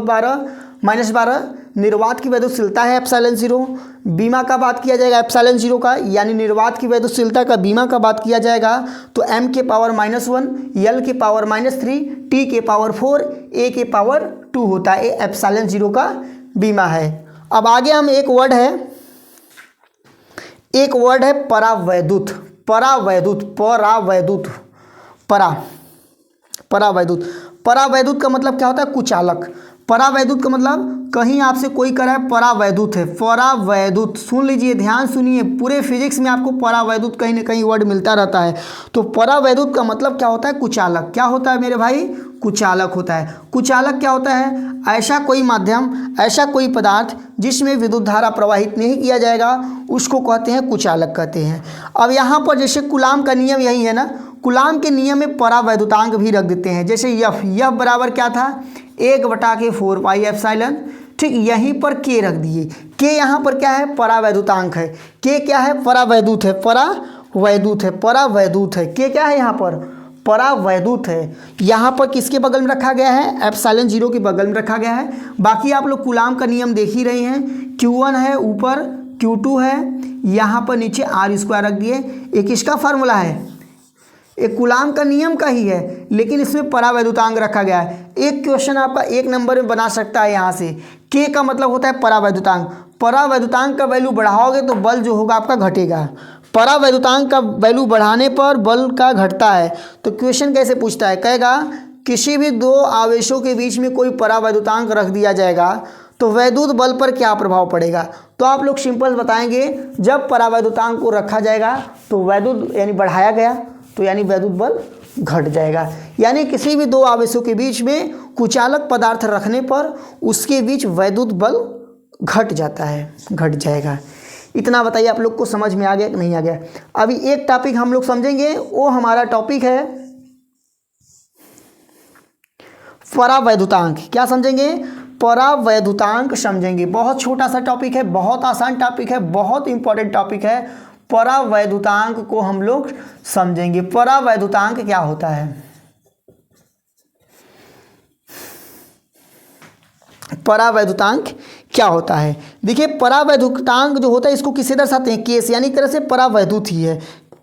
-12। निर्वात की वैद्युतशीलता है एप्सिलॉन जीरो। बीमा का बात किया जाएगा एप्सिलॉन जीरो का, यानी निर्वात की वैद्युतशीलता का बीमा का बात किया जाएगा, तो m के पावर -1, l के पावर -3, t के पावर 4, a के पावर 2 होता है। ये एप्सिलॉन जीरो का बीमा है। अब आगे हम एक वर्ड है परावैद्युत। परावैद्युत का मतलब क्या होता है, कुचालक। परावैद्युत का मतलब कहीं आपसे कोई कह रहा है परावैद्युत है, परावैद्युत सुन लीजिए, ध्यान सुनिए, पूरे फिजिक्स में आपको परावैद्युत कहीं ना कहीं वर्ड मिलता रहता है। तो परावैद्युत का मतलब क्या होता है, कुचालक। क्या होता है मेरे भाई, कुचालक होता है। कुचालक क्या होता है, ऐसा कोई माध्यम, ऐसा कोई पदार्थ जिसमें विद्युत धारा प्रवाहित नहीं किया जाएगा, उसको कहते हैं कुचालक कहते हैं। अब यहाँ पर जैसे कूलाम का नियम यही है ना, कूलाम के नियम में परावैद्युतांक भी रख देते हैं। जैसे यफ बराबर क्या था, 1/4 पाई एप्सिलॉन। ठीक, यहीं पर के रख दिए। के यहाँ पर क्या है, परावैद्युतांक है। के क्या है, परावैद्युत है, परावैद्युत है। के क्या है यहाँ पर, परावैद्युत है। यहाँ पर किसके बगल में रखा गया है, एप्सिलॉन जीरो के बगल में रखा गया है। बाकी आप लोग कूलाम का नियम देख ही रहे हैं, Q1 है ऊपर, Q2 है, यहाँ पर नीचे R² रख दिए। एक इसका फार्मूला है, एक कूलाम का नियम का ही है, लेकिन इसमें परावैद्युतांक रखा गया है। एक क्वेश्चन आपका 1 नंबर में बना सकता है यहाँ से। के का मतलब होता है परावैद्युतांक। परावैद्युतांक का वैल्यू बढ़ाओगे तो बल जो होगा आपका घटेगा। परावैद्युतांक का वैल्यू बढ़ाने पर बल का घटता है। तो क्वेश्चन कैसे पूछता है, कहेगा किसी भी 2 आवेशों के बीच में कोई परावैद्युतांक रख दिया जाएगा तो वैद्युत बल पर क्या प्रभाव पड़ेगा। तो आप लोग सिंपल बताएंगे, जब परावैद्युतांक को रखा जाएगा तो वैद्युत यानी बढ़ाया गया, तो यानी वैद्युत बल घट जाएगा। यानी किसी भी दो आवेशों के बीच में कुचालक पदार्थ रखने पर उसके बीच वैद्युत बल घट जाता है, घट जाएगा। इतना बताइए आप लोग को समझ में आ गया कि नहीं आ गया। अभी एक टॉपिक हम लोग समझेंगे, वो हमारा टॉपिक है परावैद्युतांक। क्या समझेंगे? परावैद्युतांक समझेंगे। बहुत छोटा सा टॉपिक है, बहुत आसान टॉपिक है, बहुत इंपॉर्टेंट टॉपिक है। परावैद्युतांक को हम लोग समझेंगे। परावैद्युतांक क्या होता है? परावैद्युतांक क्या होता है? देखिए, परावैद्युतांक जो होता है इसको किससे दर्शाते हैं? केस, यानी एक तरह से परावैद्युत ही है।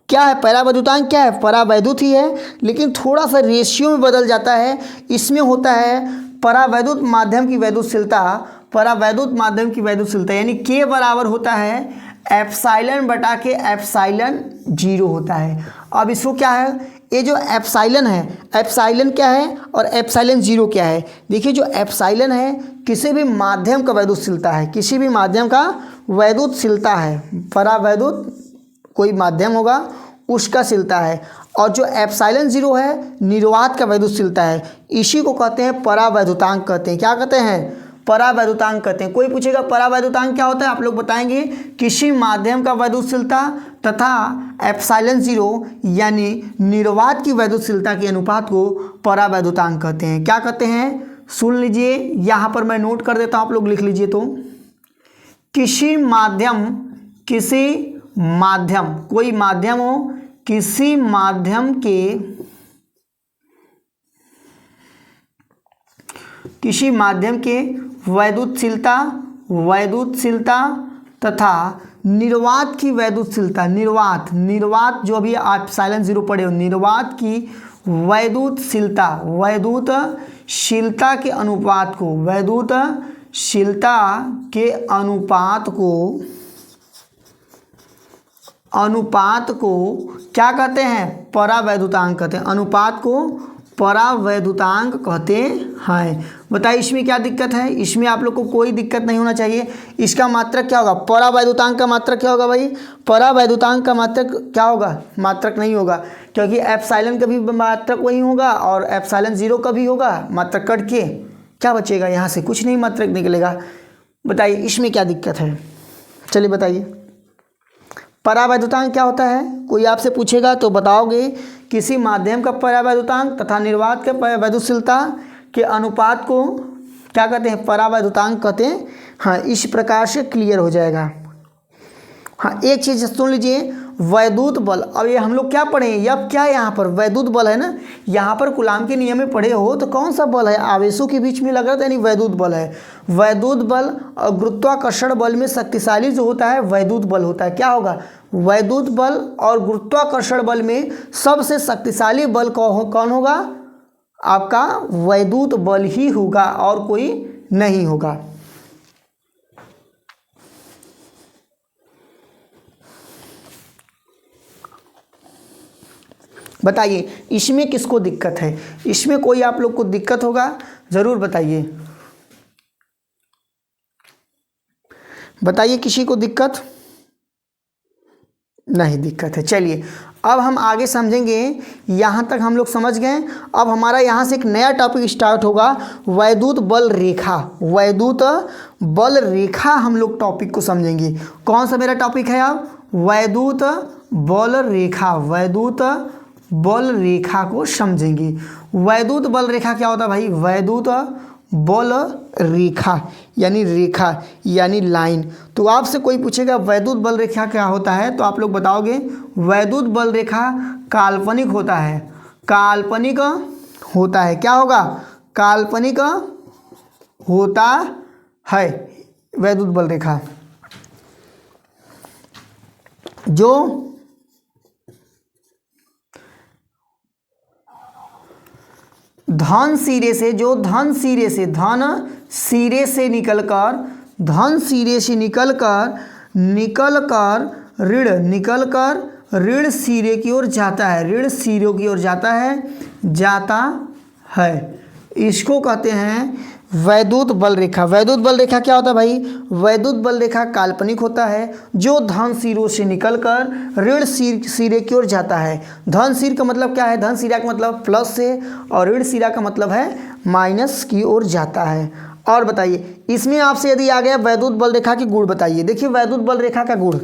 क्या है परावैद्युतांक? क्या है? परावैद्युत ही है, लेकिन थोड़ा सा रेशियो में बदल जाता है। इसमें होता है परावैद्युत माध्यम की वैद्युतशीलता, परावैद्युत माध्यम की वैद्युतशीलता यानी के बराबर होता है एप्साइलन बटा के एप्साइलन 0 होता है। अब इसको क्या है, ये जो एप्साइलन है, एप्साइलन क्या है और एप्साइलन 0 क्या है? देखिए, जो एप्साइलन है किसी भी माध्यम का वैद्युतशीलता है, किसी भी माध्यम का वैद्युतशीलता है। परावैद्युत कोई माध्यम होगा उसका शीलता है, और जो एप्साइलन 0 है निर्वात का वैद्युतशीलता है। इसी को कहते हैं परावैद्युतांक कहते हैं। क्या कहते हैं? परावैद्युतांक कहते हैं। कोई पूछेगा परावैद्युतांक क्या होता है, आप लोग बताएंगे किसी माध्यम का वैद्युतशीलता तथा एप्साइलन 0 यानी निर्वात की वैद्युतशीलता के अनुपात को परावैद्युतांक कहते हैं। क्या कहते हैं? सुन लीजिए, यहाँ पर मैं नोट कर देता हूँ, आप लोग लिख लीजिए। तो किसी माध्यम कोई माध्यम हो, किसी माध्यम के वैद्युतशीलता तथा निर्वात की वैद्युतशीलता, निर्वात जो अभी एप्सिलॉन 0 पढ़े हो, निर्वात की वैद्युतशीलता के अनुपात को क्या कहते हैं? परावैद्युतांक कहते हैं। अनुपात को परावैद्युतांक कहते हैं। बताइए इसमें क्या दिक्कत है? इसमें आप लोग को कोई दिक्कत नहीं होना चाहिए। इसका मात्रक क्या होगा? परावैद्युतांक का मात्रक क्या होगा भाई? परावैद्युतांक का मात्रक क्या होगा? मात्रक नहीं होगा, क्योंकि एप्सिलॉन का भी मात्रक वही होगा और एप्सिलॉन 0 का भी होगा। मात्रक कट के क्या बचेगा? यहाँ से कुछ नहीं मात्रक निकलेगा। बताइए इसमें क्या दिक्कत है? चलिए बताइए, परावैद्युतांक क्या होता है? कोई आपसे पूछेगा तो बताओगे किसी माध्यम का परावैद्युतांक तथा निर्वात के वैद्युतशीलता के अनुपात को क्या कहते हैं? परावैद्युतांक कहते हैं। हाँ, इस प्रकार से क्लियर हो जाएगा। हाँ, एक चीज़ सुन लीजिए, वैद्युत बल। अब ये हम लोग क्या पढ़े हैं? अब क्या है यहाँ पर? वैद्युत बल है ना। यहाँ पर कूलाम के नियम में पढ़े हो तो कौन सा बल है? आवेशों के बीच में लग रहा था, यानी वैद्युत बल है। वैद्युत बल और गुरुत्वाकर्षण बल में शक्तिशाली जो होता है वैद्युत बल होता है। क्या होगा? वैद्युत बल और गुरुत्वाकर्षण बल में सबसे शक्तिशाली बल कौन होगा? आपका वैद्युत बल ही होगा और कोई नहीं होगा। बताइए इसमें किसको दिक्कत है? इसमें कोई आप लोग को दिक्कत होगा ज़रूर बताइए। बताइए किसी को दिक्कत नहीं? दिक्कत है। चलिए अब हम आगे समझेंगे। यहाँ तक हम लोग समझ गए। अब हमारा यहाँ से एक नया टॉपिक स्टार्ट होगा, वैद्युत बल रेखा। वैद्युत बल रेखा हम लोग टॉपिक को समझेंगे। कौन सा मेरा टॉपिक है? अब वैद्युत बल रेखा, वैद्युत बल रेखा को समझेंगे। वैद्युत बल रेखा क्या होता है भाई? वैद्युत बल रेखा यानी लाइन। तो आपसे कोई पूछेगा वैद्युत बल रेखा क्या होता है, तो आप लोग बताओगे वैद्युत बल रेखा काल्पनिक होता है। काल्पनिक होता है। क्या होगा? काल्पनिक होता है वैद्युत बल रेखा, जो धन सिरे से निकलकर ऋण सिरे की ओर जाता है। ऋण सिरों की ओर जाता है। इसको कहते हैं वैद्युत बल रेखा। वैद्युत बल रेखा क्या होता है भाई? वैद्युत बल रेखा काल्पनिक होता है जो धन सिरों से निकलकर ऋण सिरे की ओर जाता है। धन सिर का मतलब क्या है? धन सिरा का मतलब प्लस से और ऋण सिरा का मतलब है माइनस की ओर जाता है। और बताइए इसमें आपसे यदि आ गया वैद्युत बल रेखा के गुण बताइए। देखिए वैद्युत बल रेखा का गुण,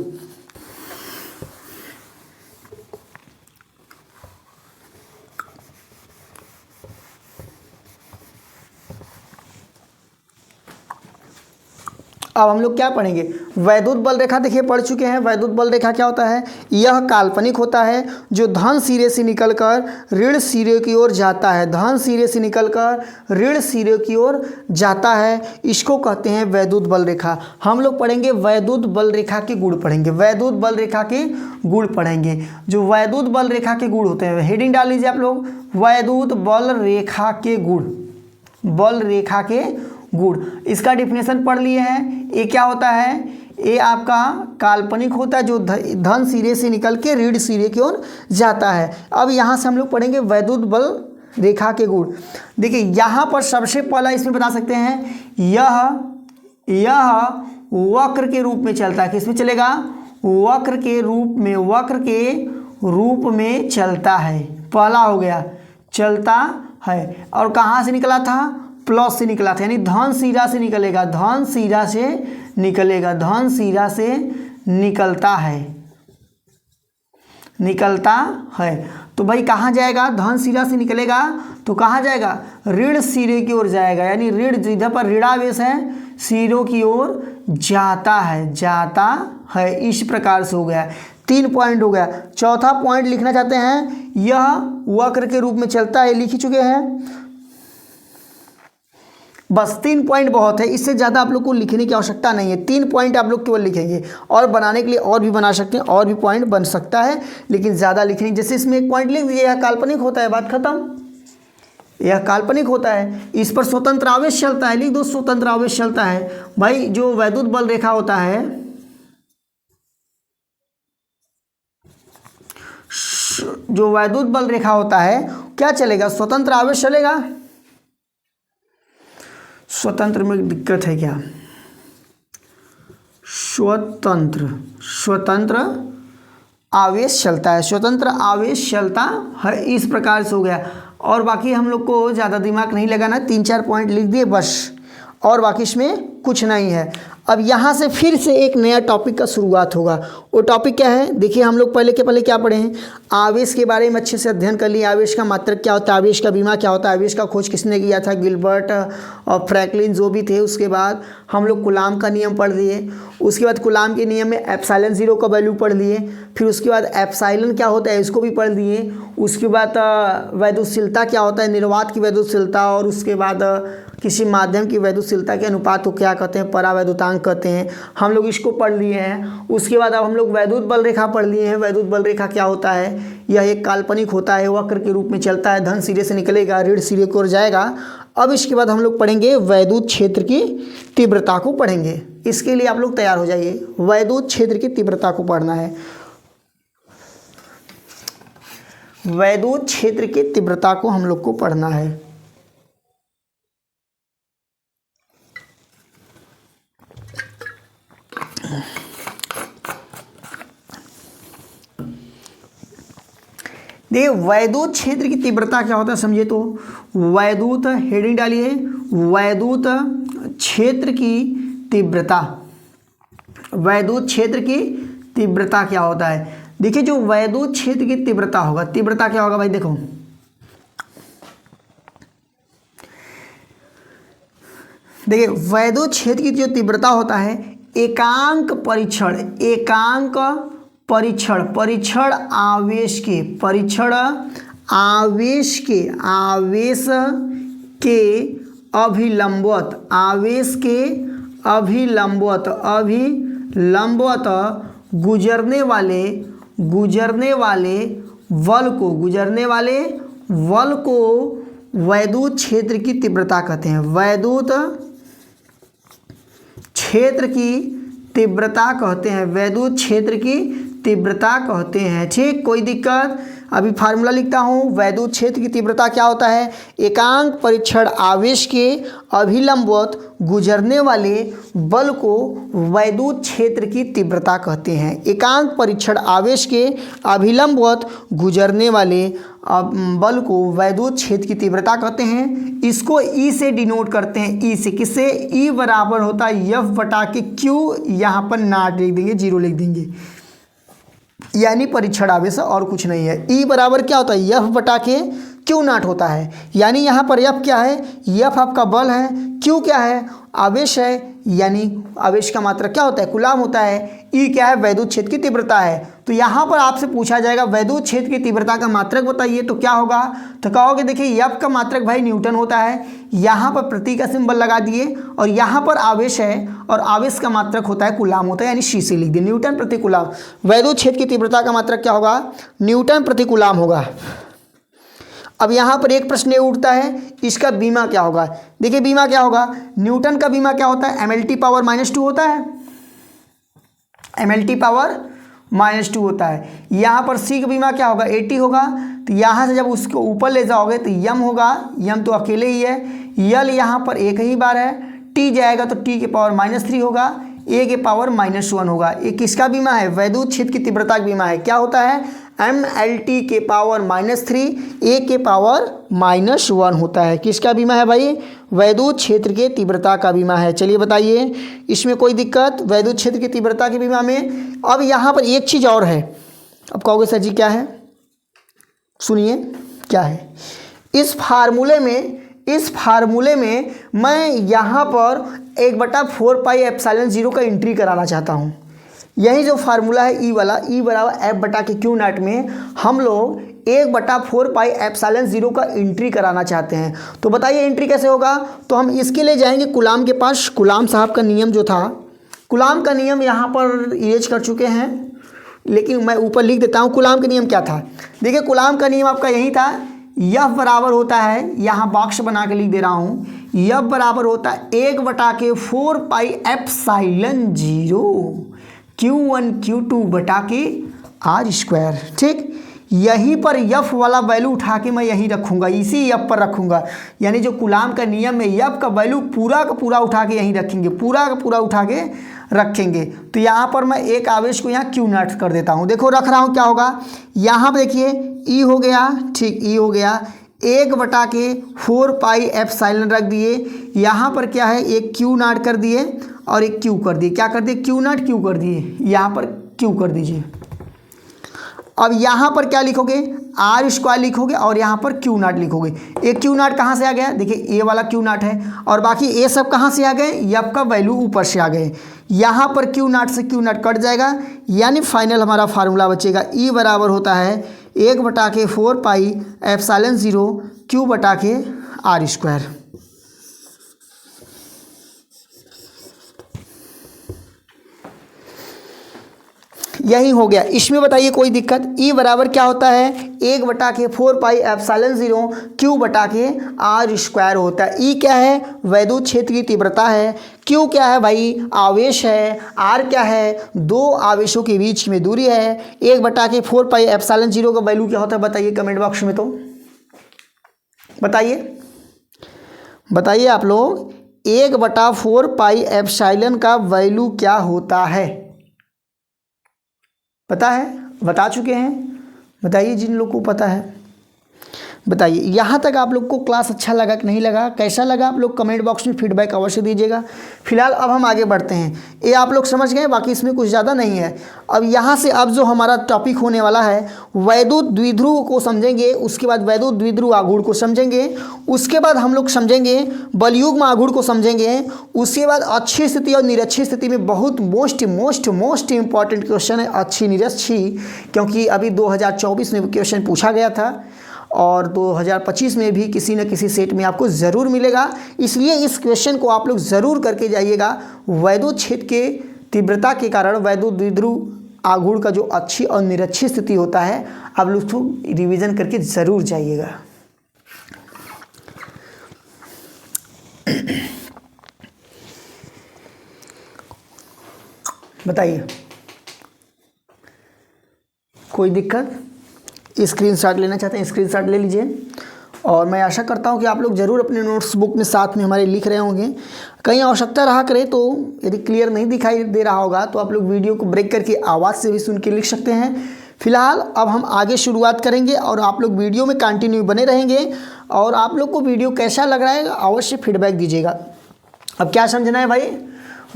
अब हम लोग क्या पढ़ेंगे? वैद्युत बल रेखा देखिए पढ़ चुके हैं। वैद्युत बल रेखा क्या होता है? यह काल्पनिक होता है जो धन सिरे से निकलकर ऋण सिरे की ओर जाता है। धन सिरे से निकलकर ऋण सिरे की ओर जाता है, इसको कहते हैं वैद्युत बल रेखा। हम लोग पढ़ेंगे वैद्युत बल रेखा के गुण पढ़ेंगे। वैद्युत बल रेखा के गुण पढ़ेंगे। जो वैद्युत बल रेखा के गुण होते हैं, हेडिंग डाल लीजिए आप लोग, वैद्युत बल रेखा के गुण। बल रेखा के गुण, इसका डिफिनेशन पढ़ लिए हैं। ये क्या होता है? ये आपका काल्पनिक होता है जो धन सिरे से निकल के ऋण सिरे की ओर जाता है। अब यहाँ से हम लोग पढ़ेंगे वैद्युत बल रेखा के गुण। देखिए यहाँ पर सबसे पहला इसमें बता सकते हैं, यह वक्र के रूप में चलता है। किसमें चलेगा? वक्र के रूप में, वक्र के रूप में चलता है। पहला हो गया, चलता है। और कहाँ से निकला था? प्लस से निकला था, यानी धन सिरा से निकलेगा। धन सिरा से निकलेगा, धन सिरा से निकलता है, निकलता है। तो भाई कहाँ जाएगा? धन सिरा से निकलेगा तो कहाँ जाएगा? ऋण सिरे की ओर जाएगा, यानी ऋण जिधर पर ऋणावेश है सिरों की ओर जाता है, जाता है। इस प्रकार से हो गया। 3 पॉइंट हो गया। चौथा पॉइंट लिखना चाहते हैं, यह वक्र के रूप में चलता है, लिख ही चुके हैं। बस 3 पॉइंट बहुत है, इससे ज़्यादा आप लोग को लिखने की आवश्यकता नहीं है। 3 पॉइंट आप लोग केवल लिखेंगे, और बनाने के लिए और भी बना सकते हैं, और भी पॉइंट बन सकता है, लेकिन ज़्यादा लिखने। जैसे इसमें एक पॉइंट लिख दीजिए, यह काल्पनिक होता है, बात खत्म। यह काल्पनिक होता है, इस पर स्वतंत्र आवेश चलता है, लिख दो स्वतंत्र आवेश चलता है। भाई जो वैद्युत बल रेखा होता है, जो वैद्युत बल रेखा होता है क्या चलेगा? स्वतंत्र आवेश चलेगा। स्वतंत्र में दिक्कत है क्या? स्वतंत्र आवेश चलता है, स्वतंत्र आवेश चलता है। इस प्रकार से हो गया। और बाकी हम लोग को ज़्यादा दिमाग नहीं लगाना, 3-4 पॉइंट लिख दिए बस, और बाकी इसमें कुछ नहीं है। अब यहाँ से फिर से एक नया टॉपिक का शुरुआत होगा। वो टॉपिक क्या है? देखिए हम लोग पहले क्या पढ़े हैं? आवेश के बारे में अच्छे से अध्ययन कर लिए। आवेश का मात्रक क्या होता है, आवेश का बीमा क्या होता है, आवेश का खोज किसने किया था? गिलबर्ट और फ्रैंकलिन जो भी थे। उसके बाद हम लोग कूलाम का नियम पढ़ लिए। उसके बाद कूलाम के नियम में एप्सिलॉन 0 का वैल्यू पढ़ लिए। फिर उसके बाद एप्सिलॉन क्या होता है इसको भी पढ़ लिए। उसके बाद वैद्युतशीलता क्या होता है, निर्वात की वैद्युतशीलता, और उसके बाद किसी माध्यम की वैद्युतशीलता के अनुपात को क्या कहते हैं? परावैद्युतांक कहते हैं। हम लोग इसको पढ़ लिए हैं। उसके बाद अब हम लोग वैद्युत बल रेखा पढ़ लिए हैं। वैद्युत बल रेखा क्या होता है? यह एक काल्पनिक होता है, वक्र के रूप में चलता है, धन सिरे से निकलेगा, ऋण सिरे की ओर जाएगा। अब इसके बाद हम लोग पढ़ेंगे वैद्युत क्षेत्र की तीव्रता को पढ़ेंगे। इसके लिए आप लोग तैयार हो जाइए, वैद्युत क्षेत्र की तीव्रता को पढ़ना है। वैद्युत क्षेत्र की तीव्रता को हम लोग को पढ़ना है। देखिए वैद्युत क्षेत्र की तीव्रता क्या होता है समझिए तो। वैद्युत, हेडिंग डालिए, वैद्युत क्षेत्र की तीव्रता। वैद्युत क्षेत्र की तीव्रता क्या होता है? देखिए जो वैद्युत क्षेत्र की तीव्रता होगा, तीव्रता क्या होगा भाई? देखो देखिए वैद्युत क्षेत्र की जो तीव्रता होता है, एकांक परीक्षण, एकांक परीक्षण, परीक्षण आवेश के, परीक्षण आवेश के, आवेश के अभिलंबवत, आवेश के अभिलंबवत, अभिलंबवत गुजरने वाले बल को, गुजरने वाले बल को वैद्युत क्षेत्र की तीव्रता कहते हैं। वैद्युत क्षेत्र की तीव्रता कहते हैं, वैद्युत क्षेत्र की तीव्रता कहते हैं। ठीक, कोई दिक्कत? अभी फार्मूला लिखता हूँ। वैद्युत क्षेत्र की तीव्रता क्या होता है? एकांक परीक्षण आवेश के अभिलंबवत गुजरने वाले बल को वैद्युत क्षेत्र की तीव्रता कहते हैं। एकांक परीक्षण आवेश के अभिलंबवत गुजरने वाले बल को वैद्युत क्षेत्र की तीव्रता कहते हैं। इसको ई से डिनोट करते हैं। ई से किससे? ई बराबर होता है एफ बटा के क्यू, यहाँ पर नाट लिख देंगे, जीरो लिख देंगे, यानी परीक्षण आवेश और कुछ नहीं है। ई बराबर क्या होता है? एफ बटा के क्यू नाट होता है, यानी यहाँ पर एफ क्या है? एफ आपका बल है, क्यू क्या है? आवेश है, यानी आवेश का मात्रक क्या होता है? कूलाम होता है। ई क्या है? वैद्युत क्षेत्र की तीव्रता है। तो यहाँ पर आपसे पूछा जाएगा वैद्युत क्षेत्र की तीव्रता का मात्रक बताइए, तो क्या होगा? तो कहोगे देखिए एफ का मात्रक भाई न्यूटन होता है, यहाँ पर प्रति का सिंबल लगा दिए, और यहाँ पर आवेश है और आवेश का मात्रक होता है कूलाम होता है, यानी सी से लिख दिए, न्यूटन प्रति कूलाम। वैद्युत क्षेत्र की तीव्रता का मात्रक क्या होगा? न्यूटन प्रति कूलाम होगा। अब यहाँ पर एक प्रश्न ये उठता है, इसका बीमा क्या होगा? देखिए बीमा क्या होगा? न्यूटन का बीमा क्या होता है? mlt पावर -2 होता है, mlt पावर -2 होता है। यहाँ पर c का बीमा क्या होगा? 80 होगा। तो यहाँ से जब उसको ऊपर ले जाओगे तो यम होगा, यम तो अकेले ही है, यल यहाँ पर एक ही बार है, t जाएगा तो t के पावर -3 होगा, a के पावर -1 होगा। ये किसका बीमा है? वैद्युत क्षेत्र की तीव्रता का बीमा है। क्या होता है? mlt के पावर -3, a के पावर -1 होता है। किसका बीमा है भाई? वैद्युत क्षेत्र के तीव्रता का बीमा है। चलिए बताइए, इसमें कोई दिक्कत? वैद्युत क्षेत्र की तीव्रता के बीमा में। अब यहाँ पर एक चीज़ और है। अब कहोगे सर जी क्या है? सुनिए क्या है। इस फार्मूले में मैं यहाँ पर 1/4 पाई एप्सिलॉन 0 का एंट्री कराना चाहता हूँ। यही जो फार्मूला है ई वाला, ई बराबर एफ बटा के क्यू नाट में हम लोग 1/4 पाई एप्सिलॉन 0 का एंट्री कराना चाहते हैं। तो बताइए एंट्री कैसे होगा? तो हम इसके लिए जाएंगे कूलाम के पास। कूलाम साहब का नियम जो था, कूलाम का नियम यहाँ पर इरेज कर चुके हैं, लेकिन मैं ऊपर लिख देता हूँ कूलाम का नियम क्या था। देखिए कूलाम का नियम आपका यही था, एफ बराबर होता है, यहाँ बॉक्स बना के लिख दे रहा हूँ, एफ बराबर होता है 1/4 पाई एप्सिलॉन 0 Q1 Q2 बटा के आर स्क्वायर। ठीक, यहीं पर एफ वाला वैल्यू उठा के मैं यहीं रखूँगा, इसी एफ पर रखूँगा, यानी जो कूलाम का नियम है एफ का वैल्यू पूरा का पूरा उठा के यहीं रखेंगे, पूरा का पूरा उठा के रखेंगे। तो यहाँ पर मैं एक आवेश को यहाँ क्यू नॉट कर देता हूँ। देखो रख रहा हूँ, क्या होगा? यहाँ पर देखिए ई हो गया, ठीक, ई हो गया, 1/4 पाई एप्सिलॉन रख दिए, यहाँ पर क्या है? एक क्यू नॉट कर दिए और एक क्यू कर दिए। क्या कर दिए? क्यू नॉट क्यू कर दिए, यहाँ पर क्यू कर दीजिए। अब यहाँ पर क्या लिखोगे? आर स्क्वायर लिखोगे और यहाँ पर क्यू नॉट लिखोगे। एक क्यू नॉट कहाँ से आ गया? देखिए ए वाला क्यू नॉट है, और बाकी ए सब कहाँ से आ गए? एफ का वैल्यू ऊपर से आ गए। यहाँ पर क्यू नॉट से क्यू नॉट कट जाएगा, यानी फाइनल हमारा फार्मूला बचेगा ई बराबर होता है 1/4 पाई एप्सिलॉन 0 क्यू बटा के आर स्क्वायर। यही हो गया। इसमें बताइए कोई दिक्कत? ई बराबर क्या होता है? 1/4 पाई एप्सिलॉन 0 क्यू बटा के आर स्क्वायर होता है। ई क्या है? वैद्युत क्षेत्र की तीव्रता है। क्यू क्या है भाई? आवेश है। आर क्या है? दो आवेशों के बीच में दूरी है। 1/4 पाई एप्सिलॉन 0 का वैल्यू क्या होता है बताइए कमेंट बॉक्स में। तो बताइए आप लोग, 1/4 पाई एप्सिलॉन का वैल्यू क्या होता है? पता है? बता चुके हैं? बताइए जिन लोग को पता है बताइए। यहाँ तक आप लोग को क्लास अच्छा लगा कि नहीं लगा, कैसा लगा आप लोग कमेंट बॉक्स में फीडबैक अवश्य दीजिएगा। फिलहाल अब हम आगे बढ़ते हैं। ये आप लोग समझ गए, बाकी इसमें कुछ ज़्यादा नहीं है। अब यहाँ से अब जो हमारा टॉपिक होने वाला है, वैद्युत द्विध्रुव को समझेंगे, उसके बाद वैद्युत द्विध्रुव आघूर्ण को समझेंगे, उसके बाद हम लोग समझेंगे बलयुग्म आघूर्ण को समझेंगे, उसके बाद अच्छी स्थिति और निरक्षी स्थिति में बहुत मोस्ट इंपॉर्टेंट क्वेश्चन है अच्छी निरक्षी, क्योंकि अभी 2024 में क्वेश्चन पूछा गया था और 2025 में भी किसी न किसी सेट में आपको ज़रूर मिलेगा। इसलिए इस क्वेश्चन को आप लोग ज़रूर करके जाइएगा। वैद्युत क्षेत्र के तीव्रता के कारण वैद्युत द्विध्रुव आघूर्ण का जो अच्छी और निरक्षी स्थिति होता है, आप लोग उसको रिवीजन करके ज़रूर जाइएगा। बताइए कोई दिक्कत? स्क्रीनशॉट लेना चाहते हैं स्क्रीनशॉट ले लीजिए। और मैं आशा करता हूं कि आप लोग ज़रूर अपने नोट्स बुक में साथ में हमारे लिख रहे होंगे। कहीं आवश्यकता रहा करे तो यदि क्लियर नहीं दिखाई दे रहा होगा तो आप लोग वीडियो को ब्रेक करके आवाज़ से भी सुन के लिख सकते हैं। फिलहाल अब हम आगे शुरुआत करेंगे और आप लोग वीडियो में कंटिन्यू बने रहेंगे। और आप लोग को वीडियो कैसा लग रहा है अवश्य फीडबैक दीजिएगा। अब क्या समझना है भाई,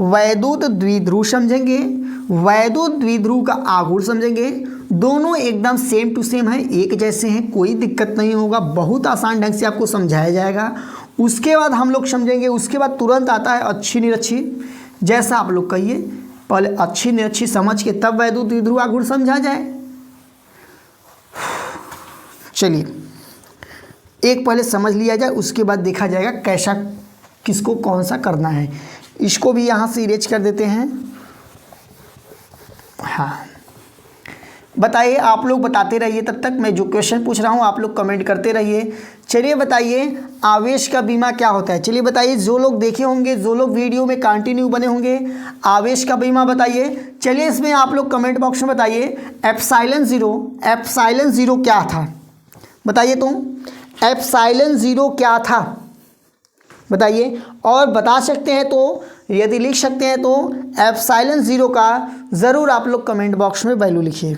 वैद्युत द्विध्रुव समझेंगे, वैद्युत द्विध्रुव का आघूर्ण समझेंगे। दोनों एकदम सेम टू सेम है, एक जैसे हैं, कोई दिक्कत नहीं होगा, बहुत आसान ढंग से आपको समझाया जाएगा। उसके बाद हम लोग समझेंगे, उसके बाद तुरंत आता है अच्छी निरक्षी, जैसा आप लोग कहिए, पहले अच्छी निरक्षी समझ के तब वैद्युत द्विध्रुव आघूर्ण समझा जाए। चलिए एक पहले समझ लिया जाए, उसके बाद देखा जाएगा कैसा किसको कौन सा करना है। इसको भी यहाँ से इरेज कर देते हैं। हाँ बताइए, आप लोग बताते रहिए, तब तक मैं जो क्वेश्चन पूछ रहा हूँ आप लोग कमेंट करते रहिए। चलिए बताइए आवेश का बीमा क्या होता है। चलिए बताइए, जो लोग देखे होंगे, जो लोग वीडियो में कंटिन्यू बने होंगे, आवेश का बीमा बताइए। चलिए इसमें आप लोग कमेंट बॉक्स में बताइए एप्सिलॉन ज़ीरो क्या था, बताइए तो एप्सिलॉन ज़ीरो क्या था बताइए। और बता सकते हैं तो, यदि लिख सकते हैं तो एप्सिलॉन ज़ीरो का ज़रूर आप लोग कमेंट बॉक्स में वैल्यू लिखिए।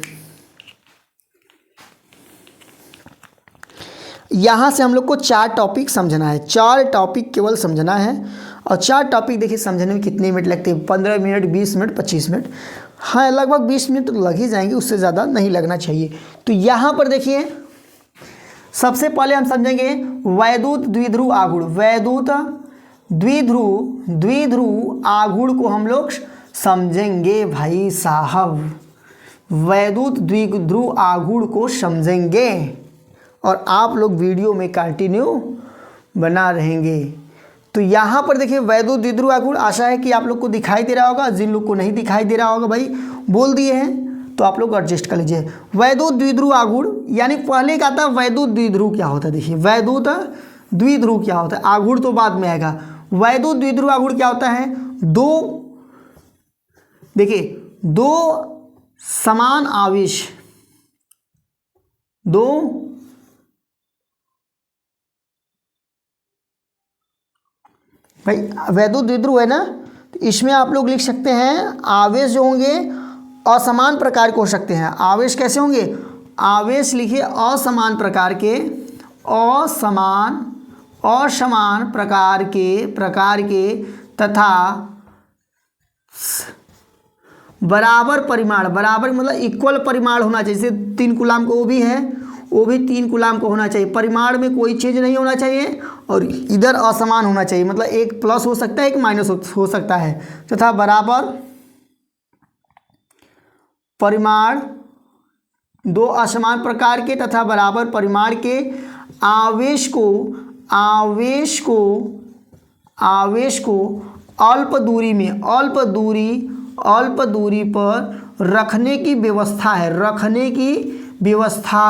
यहाँ से हम लोग को 4 टॉपिक समझना है, 4 टॉपिक केवल समझना है। और 4 टॉपिक देखिए समझने में कितने मिनट लगते हैं, 15 मिनट, 20 मिनट, 25 मिनट, हाँ लगभग 20 मिनट तो लग ही जाएंगे, उससे ज़्यादा नहीं लगना चाहिए। तो यहाँ पर देखिए सबसे पहले हम समझेंगे वैद्युत द्विध्रुव आघूर्ण। वैद्युत द्विध्रुव आघूर्ण को हम लोग समझेंगे भाई साहब, वैद्युत द्विध्रुव आघूर्ण को समझेंगे। और आप लोग वीडियो में कंटिन्यू बना रहेंगे। तो यहाँ पर देखिए वैद्युत द्विध्रुव आघूर्ण, आशा है कि आप लोग को दिखाई दे रहा होगा। जिन लोग को नहीं दिखाई दे रहा होगा भाई बोल दिए हैं तो आप लोग एडजस्ट कर लीजिए। वैद्युत द्विध्रुव आघूर्ण यानी पहले का था वैद्युत द्विध्रुव क्या होता है। देखिए वैद्युत द्विध्रुव क्या होता है, आघूर्ण तो बाद में आएगा। वैद्युत द्विध्रुव आघूर्ण क्या होता है, दो समान आवेश, दो भाई वैद्युत द्विध्रुव है ना, तो इसमें आप लोग लिख सकते हैं आवेश जो होंगे असमान प्रकार के हो सकते हैं। आवेश कैसे होंगे, आवेश लिखिए असमान प्रकार के, असमान प्रकार के तथा बराबर परिमाण, बराबर मतलब इक्वल परिमाण होना चाहिए। जैसे 3 कूलाम को वो भी है, वो भी 3 कूलाम को होना चाहिए। परिमाण में कोई चेंज नहीं होना चाहिए और इधर असमान होना चाहिए, मतलब एक प्लस हो सकता है एक माइनस हो सकता है। तथा बराबर परिमाण, 2 असमान प्रकार के तथा बराबर परिमाण के आवेश को अल्प दूरी में, अल्प दूरी पर रखने की व्यवस्था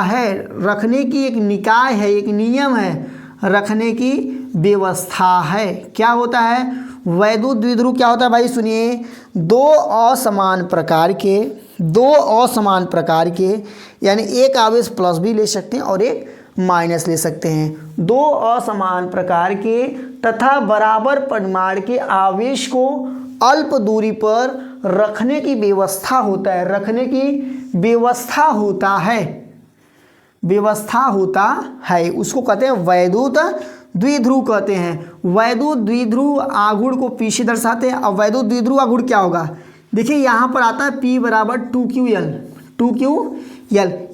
है, रखने की एक निकाय है, एक नियम है, रखने की व्यवस्था है। क्या होता है वैद्युत द्विध्रुव, क्या होता है भाई सुनिए, 2 असमान प्रकार के यानी एक आवेश प्लस भी ले सकते हैं और एक माइनस ले सकते हैं। 2 असमान प्रकार के तथा बराबर परिमाण के आवेश को अल्प दूरी पर रखने की व्यवस्था होता है, रखने की व्यवस्था होता है, उसको कहते हैं वैद्युत द्विध्रुव कहते हैं। वैद्युत द्विध्रुव आघूर्ण को पीछे दर्शाते हैं। अब वैद्युत द्विध्रुव आघूर्ण क्या होगा, देखिए यहाँ पर आता है P बराबर 2QL,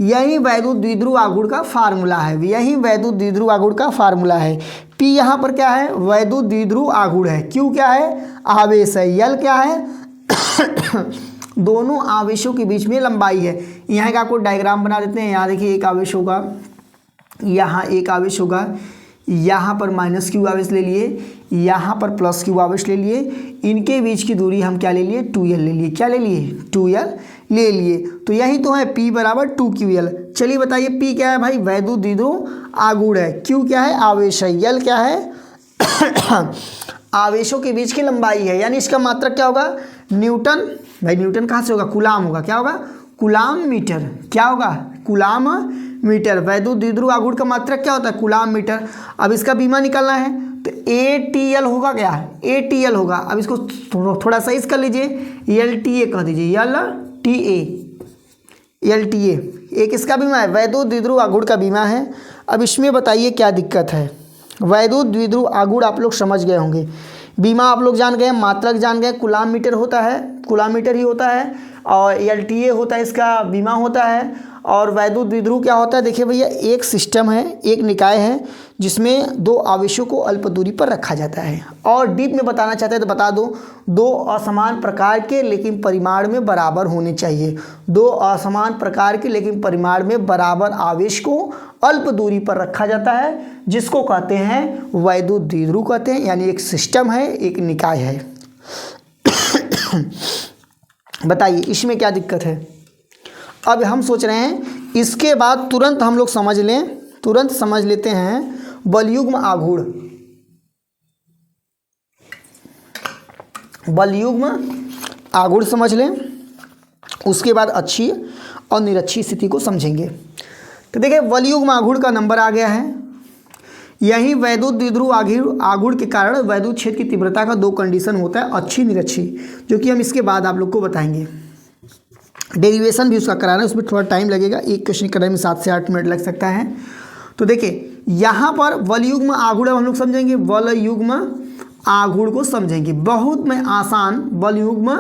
यही वैद्युत द्विध्रुव आघूर्ण का फार्मूला है, यही वैद्युत द्विध्रुव आघूर्ण का फार्मूला है। P यहाँ पर क्या है, वैद्युत द्विध्रुव आघूर्ण है। Q क्या है, आवेश है। L क्या है दोनों आवेशों के बीच में लंबाई है। यहाँ का आपको डायग्राम बना देते हैं। यहाँ देखिए एक आवेश होगा, यहाँ एक आवेश होगा, यहाँ पर माइनस Q आवेश ले लिए, यहाँ पर प्लस Q आवेश ले लिए। इनके बीच की दूरी हम क्या ले लिए, 2L ले लिए। क्या ले लिए, 2L ले लिए। तो यही तो है P बराबर 2QL। चलिए बताइए P क्या है भाई, वैद्युत द्विध्रुव आघूर्ण है। Q क्या है, आवेश है। L क्या है आवेशों के बीच की लंबाई है, यानी इसका मात्रक क्या होगा, न्यूटन। भाई न्यूटन कहाँ से होगा, कूलाम होगा। क्या होगा, कूलाम मीटर। क्या होगा, कूलाम मीटर। वैद्युत द्विध्रुव आघूर्ण का मात्रक क्या होता है? Coulomb metre. अब इसका बीमा निकालना है तो ATL होगा, क्या ATL होगा। अब इसको थोड़ा सा इस कर लीजिए, LTA कह दीजिए, LTA एक इसका बीमा है, वैद्युत द्विध्रुव आघूर्ण का बीमा है। अब इसमें बताइए क्या दिक्कत है। वैद्युत द्विध्रुव आघूर्ण आप लोग समझ गए होंगे, बीमा आप लोग जान गए, मात्रक जान गए, कूलाम मीटर होता है, कूलाम मीटर ही होता है, और LTA होता है, इसका बीमा होता है। और वैद्युत द्विध्रुव क्या होता है? देखिए भैया, एक सिस्टम है, एक निकाय है जिसमें दो आवेशों को अल्प दूरी पर रखा जाता है। और डीप में बताना चाहते हैं तो बता दो, दो असमान प्रकार के लेकिन परिमाण में बराबर होने चाहिए। दो असमान प्रकार के लेकिन परिमाण में बराबर आवेश को अल्प दूरी पर रखा जाता है, जिसको कहते हैं वैद्युत द्विध्रुव कहते हैं। यानी एक सिस्टम है, एक निकाय है। बताइए इसमें क्या दिक्कत है। अब हम सोच रहे हैं इसके बाद तुरंत हम लोग समझ लेते हैं बलयुग्म आघूर्ण। बलयुग्म आघूर्ण समझ लें, उसके बाद अच्छी और निरक्षी स्थिति को समझेंगे। तो देखिए बलयुग्म आघूर्ण का नंबर आ गया है। यही वैद्युत द्विध्रुव आघूर्ण के कारण वैद्युत क्षेत्र की तीव्रता का दो कंडीशन होता है, अच्छी निरक्षी, जो कि हम इसके बाद आप लोग को बताएंगे। डेरिवेशन भी उसका कराना है, उसमें थोड़ा टाइम लगेगा, एक क्वेश्चन कराने में 7 से 8 मिनट लग सकता है। तो देखिए यहाँ पर बलयुग्म आघूर्ण हम लोग समझेंगे, बलयुग्म आघूर्ण को समझेंगे। बहुत मैं आसान बलयुग्म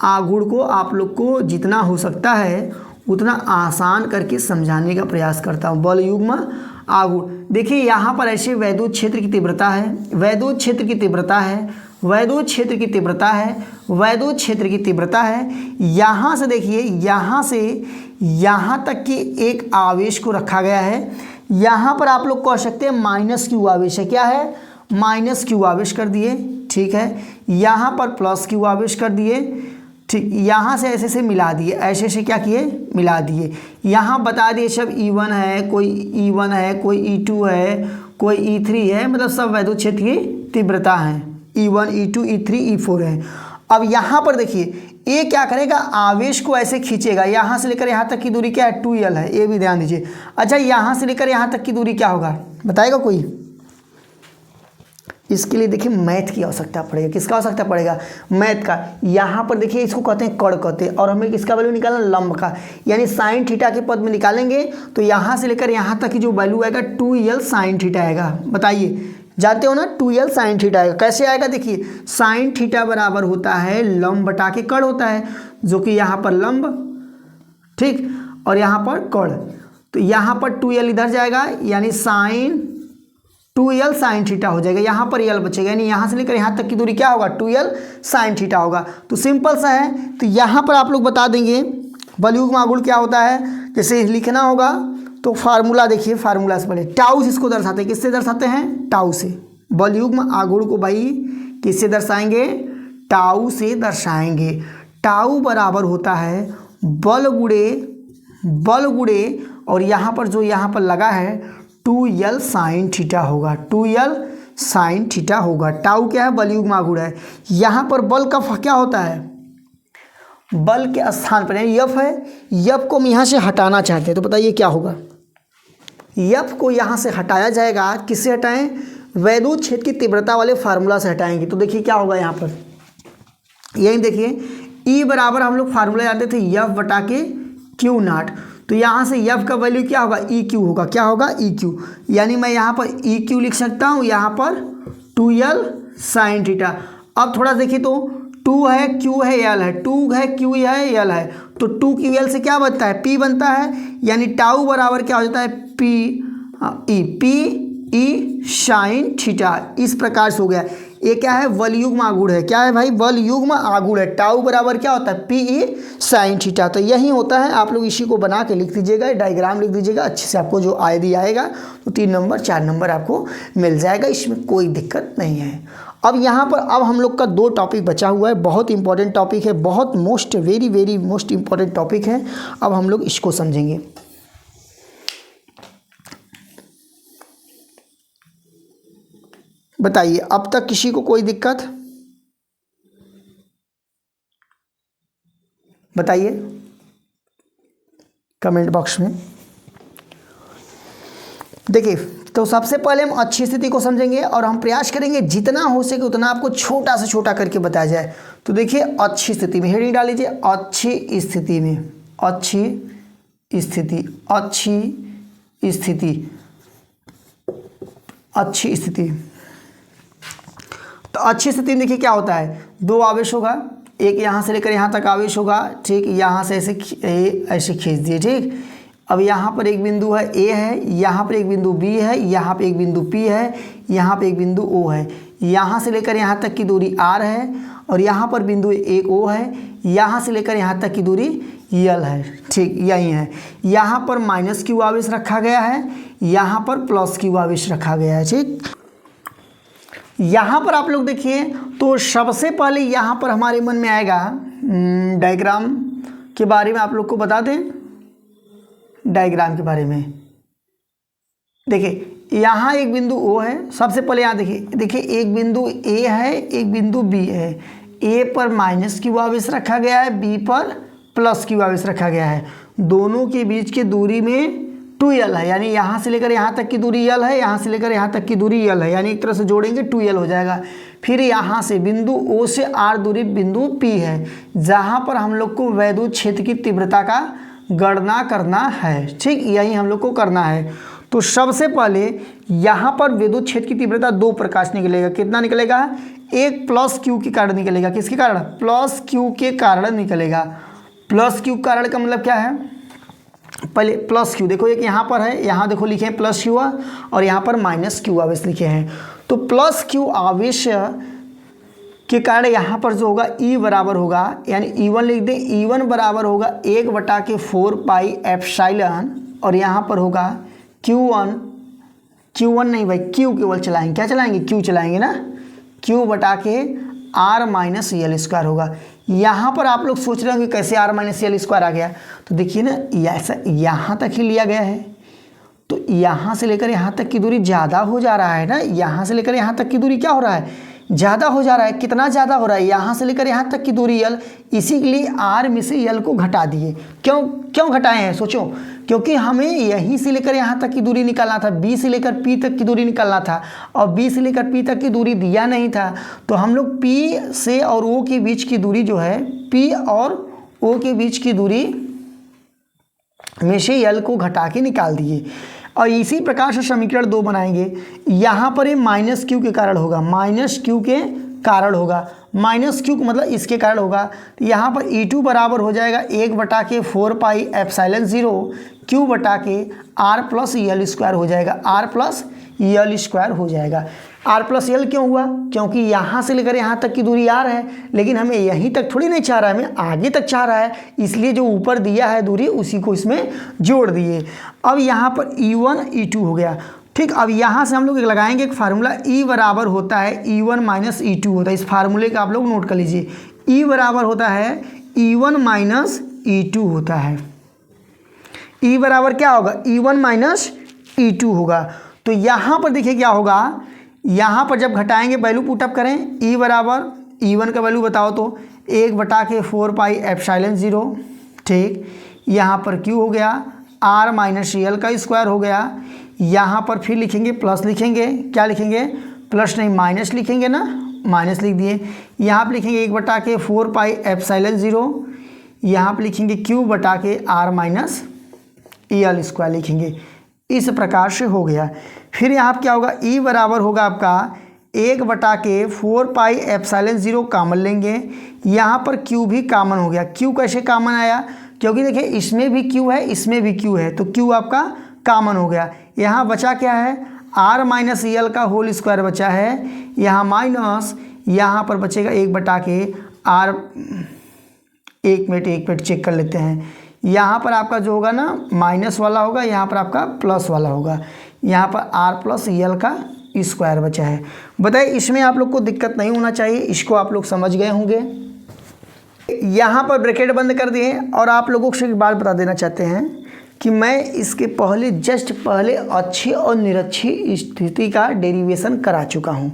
आघूर्ण को आप लोग को जितना हो सकता है उतना आसान करके समझाने का प्रयास करता हूँ। बलयुग्म आघूर्ण देखिए, यहाँ पर ऐसे वैद्युत क्षेत्र की तीव्रता है, वैद्युत क्षेत्र की तीव्रता है, वैद्युत क्षेत्र की तीव्रता है, वैद्युत क्षेत्र की तीव्रता है। यहाँ से देखिए, यहाँ से यहाँ तक की एक आवेश को रखा गया है। यहाँ पर आप लोग कह सकते हैं -Q आवेश है, क्या है? -Q आवेश कर दिए, ठीक है। यहाँ पर +Q आवेश कर दिए, ठीक। यहाँ से ऐसे से मिला दिए, ऐसे से क्या किए? मिला दिए। यहाँ बता दिए सब E1 है, कोई E1 है, कोई E2 है, कोई E3 है, मतलब सब वैद्युत क्षेत्र की तीव्रता है। E1, E2, E3, E4 है। अब यहाँ पर देखिए ये क्या करेगा? आवेश को ऐसे खींचेगा, यहाँ से लेकर यहाँ तक की दूरी क्या है? 2L है, ये भी ध्यान दीजिए। अच्छा, यहाँ से लेकर यहाँ तक की दूरी क्या होगा, बताएगा कोई? इसके लिए देखिए मैथ की आवश्यकता पड़ेगा। किसका आवश्यकता पड़ेगा? मैथ का। यहाँ पर देखिए इसको कहते हैं कण कहते हैं, और हमें किसका वैल्यू निकालना? लंब का। यानी साइन थीटा के पद में निकालेंगे तो यहाँ से लेकर यहाँ तक की जो वैल्यू आएगा 2L साइन थीटा आएगा। बताइए, जानते हो ना 2L साइन थीटा आएगा। कैसे आएगा? देखिए साइन थीटा बराबर होता है लंब बटा के कण होता है, जो कि यहाँ पर लंब, ठीक, और यहाँ पर कण। तो यहाँ पर 2L इधर जाएगा, यानी साइन 2L साइन थीटा हो जाएगा। यहाँ पर L बचेगा, यानी यहाँ से लेकर यहाँ तक की दूरी क्या होगा? 2L साइन थीटा होगा। तो सिंपल सा है। तो यहाँ पर आप लोग बता देंगे बलयुग्म आघूर्ण क्या होता है। जैसे लिखना होगा तो फार्मूला देखिए, फार्मूला से पहले टाउ इसको दर्शाते हैं। किससे दर्शाते हैं? टाउ से। बलयुग्म आघूर्ण को भाई किससे दर्शाएंगे? टाउ से दर्शाएंगे। टाउ बराबर होता है बल गुणे और यहाँ पर जो यहाँ पर लगा है 2L साइन थीटा होगा, 2L साइन थीटा होगा। टाउ क्या है? बलयुग्म आघूर्ण है। यहाँ पर बल का क्या होता है? बल के स्थान पर F है, F को हम यहाँ से हटाना चाहते हैं, तो बताइए क्या होगा? F को यहाँ से हटाया जाएगा। किससे हटाएं? वैद्युत क्षेत्र की तीव्रता वाले फार्मूला से हटाएंगे। तो देखिए क्या होगा यहाँ पर, यही देखिए E बराबर हम लोग फार्मूला जानते थे F बटा के Q0। तो यहाँ से F का वैल्यू क्या होगा? EQ होगा। क्या होगा? EQ। यानी मैं यहाँ पर EQ लिख सकता हूँ, यहाँ पर 2L साइन थीटा। अब थोड़ा देखिए तो 2 है, Q है, L है, 2 है, Q है, L है, तो 2QL से क्या बनता है? P बनता है। यानी टाउ बराबर क्या हो जाता है? PE sine theta. इस प्रकार से हो गया। ये क्या है? बलयुग्म आघूर्ण है। क्या है भाई? बलयुग्म आघूर्ण है। टाउ बराबर क्या होता है? PE sine theta. तो यही होता है। आप लोग इसी को बना के लिख दीजिएगा, डायग्राम लिख दीजिएगा अच्छे से। आपको जो आयदी आएगा तो 3 नंबर 4 नंबर आपको मिल जाएगा, इसमें कोई दिक्कत नहीं है। अब यहाँ पर अब हम लोग का 2 टॉपिक बचा हुआ है, बहुत इंपॉर्टेंट टॉपिक है, बहुत वेरी मोस्ट इंपॉर्टेंट टॉपिक है। अब हम लोग इसको समझेंगे। बताइए अब तक किसी को कोई दिक्कत? बताइए कमेंट बॉक्स में। देखिए, तो सबसे पहले हम अच्छी स्थिति को समझेंगे और हम प्रयास करेंगे जितना हो सके उतना आपको छोटा से छोटा करके बताया जाए। तो देखिए, अच्छी स्थिति में हेडिंग डाल लीजिए, अच्छी स्थिति में, अच्छी स्थिति, अच्छी स्थिति, अच्छी स्थिति। तो अच्छी स्थिति में देखिए क्या होता है, दो आवेश होगा, एक यहाँ से लेकर यहाँ तक आवेश होगा, ठीक, यहाँ से ऐसे ऐसे खींच दिए, ठीक। अब यहाँ पर एक बिंदु है ए है, यहाँ पर एक बिंदु बी है, यहाँ पर एक बिंदु पी है, यहाँ पर एक बिंदु ओ है, यहाँ से लेकर यहाँ तक की दूरी आर है और यहाँ पर बिंदु एक ओ है, यहाँ से लेकर यहाँ तक की दूरी यल है, ठीक, यही है। यहाँ पर माइनस क्यू आवेश रखा गया है, यहाँ पर प्लस क्यू आवेश रखा गया है, ठीक। यहाँ पर आप लोग देखिए, तो सबसे पहले यहाँ पर हमारे मन में आएगा डायग्राम के बारे में आप लोग को बता दें। डायग्राम के बारे में देखिए, यहाँ एक बिंदु ओ है, सबसे पहले यहाँ देखिए एक बिंदु ए है, एक बिंदु बी है। ए पर माइनस क्यू आवेश रखा गया है, बी पर प्लस क्यू आवेश रखा गया है। दोनों के बीच की दूरी में 2l है, यानी यहाँ से लेकर यहाँ तक की दूरी l है, यहाँ से लेकर यहाँ तक की दूरी l है, यानी एक तरह से जोड़ेंगे 2l हो जाएगा। फिर यहाँ से बिंदु O से R दूरी बिंदु P है, जहाँ पर हम लोग को वैद्युत क्षेत्र की तीव्रता का गणना करना है, ठीक, यही हम लोग को करना है। तो सबसे पहले यहाँ पर विद्युत क्षेत्र की तीव्रता दो प्रकार से निकलेगा। कितना निकलेगा? एक प्लस क्यू के कारण निकलेगा। किसके कारण? प्लस क्यू के कारण निकलेगा। प्लस क्यू कारण का मतलब क्या है? पहले प्लस क्यू देखो, एक यहाँ पर है, यहाँ देखो लिखे हैं प्लस क्यू और यहाँ पर माइनस क्यू आवेश लिखे हैं। तो प्लस क्यू आवेश के कारण यहाँ पर जो होगा E बराबर होगा, यानी E1 लिख दें, E1 बराबर होगा 1/4 पाई एप्सिलॉन, और यहाँ पर होगा Q1 नहीं भाई, Q केवल चलाएंगे, क्या चलाएंगे? Q चलाएंगे ना, Q बटा के R माइनस यल स्क्वायर होगा। यहाँ पर आप लोग सोच रहे हो कि कैसे R माइनस यल स्क्वायर आ गया, तो देखिए ना, ऐसा यहाँ तक ही लिया गया है, तो यहाँ से लेकर यहाँ तक की दूरी ज़्यादा हो जा रहा है ना, यहाँ से लेकर यहाँ तक की दूरी क्या हो रहा है? ज़्यादा हो जा रहा है। कितना ज़्यादा हो रहा है? यहाँ से लेकर यहाँ तक की दूरी यल, इसी के लिए R में से यल को घटा दिए। क्यों घटाए हैं? सोचो, क्योंकि हमें यहीं से लेकर यहाँ तक की दूरी निकालना था, B से लेकर P तक की दूरी निकालना था, और B से लेकर P तक की दूरी दिया नहीं था, तो हम लोग P से और O के बीच की दूरी जो है, P और O के बीच की दूरी में से यल को घटा के निकाल दिए। और इसी प्रकार से समीकरण 2 बनाएंगे। यहाँ पर ये माइनस क्यू के कारण होगा, माइनस क्यू के कारण होगा, माइनस क्यू मतलब इसके कारण होगा। तो यहाँ पर E2 बराबर हो जाएगा 1/4 पाई एप्सिलॉन 0 Q बटा के R प्लस यल स्क्वायर हो जाएगा, R प्लस यल स्क्वायर हो जाएगा। R प्लस यल क्यों हुआ? क्योंकि यहाँ से लेकर यहाँ तक की दूरी R है, लेकिन हमें यहीं तक थोड़ी नहीं चाह रहा है, हमें आगे तक चाह रहा है, इसलिए जो ऊपर दिया है दूरी उसी को इसमें जोड़ दिए। अब यहाँ पर E1 E2 हो गया, ठीक। अब यहाँ से हम लोग लगाएंगे एक फार्मूला, E बराबर होता है E1 माइनस E2 होता है। इस फार्मूले का आप लोग नोट कर लीजिए, E बराबर होता है E1 माइनस E2 होता है। E बराबर क्या होगा? E1 माइनस E2 होगा। तो यहाँ पर देखिए क्या होगा, यहाँ पर जब घटाएंगे वैल्यू पुटअप करें, E बराबर E1 का वैल्यू बताओ तो 1/4 पाई एप्सिलॉन 0, ठीक। यहाँ पर Q हो गया, R माइनस यल का स्क्वायर हो गया। यहाँ पर फिर लिखेंगे प्लस, लिखेंगे क्या लिखेंगे? प्लस नहीं माइनस लिखेंगे ना, माइनस लिख दिए। यहाँ पर लिखेंगे 1/4 पाई एप्सिलॉन 0, यहाँ पर लिखेंगे Q बटा के R माइनस यल स्क्वायर लिखेंगे। इस प्रकार से हो गया। फिर यहाँ क्या होगा? E बराबर होगा आपका 1/4 पाई एप्सिलॉन 0 कॉमन लेंगे, यहाँ पर Q भी कॉमन हो गया। Q कैसे कॉमन आया? क्योंकि देखिए इसमें भी Q है, इसमें भी Q है, तो Q आपका कॉमन हो गया। यहाँ बचा क्या है? R माइनस यल का होल स्क्वायर बचा है, यहाँ माइनस, यहाँ पर बचेगा 1/R। एक मिनट चेक कर लेते हैं। यहाँ पर आपका जो होगा ना माइनस वाला होगा, यहाँ पर आपका प्लस वाला होगा, यहाँ पर R प्लस यल का स्क्वायर बचा है। बताइए, इसमें आप लोग को दिक्कत नहीं होना चाहिए, इसको आप लोग समझ गए होंगे। यहाँ पर ब्रैकेट बंद कर दिए, और आप लोगों को एक बात बता देना चाहते हैं कि मैं इसके पहले जस्ट पहले अच्छी और निरक्षी स्थिति का डेरिवेशन करा चुका हूँ।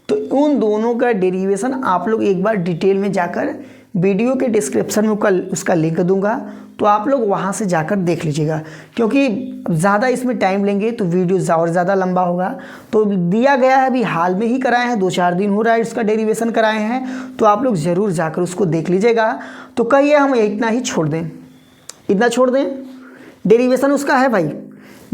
तो उन दोनों का डेरिवेशन आप लोग एक बार डिटेल में जाकर वीडियो के डिस्क्रिप्शन में उसका लिंक दूंगा, तो आप लोग वहाँ से जाकर देख लीजिएगा, क्योंकि ज़्यादा इसमें टाइम लेंगे तो वीडियो और ज़्यादा लंबा होगा। तो दिया गया है, अभी हाल में ही कराए हैं, 2-4 दिन हो रहा है इसका डेरिवेशन कराए हैं, तो आप लोग ज़रूर जाकर उसको देख लीजिएगा। तो कहिए हम इतना ही छोड़ दें, इतना छोड़ दें। डेरिवेशन उसका है भाई,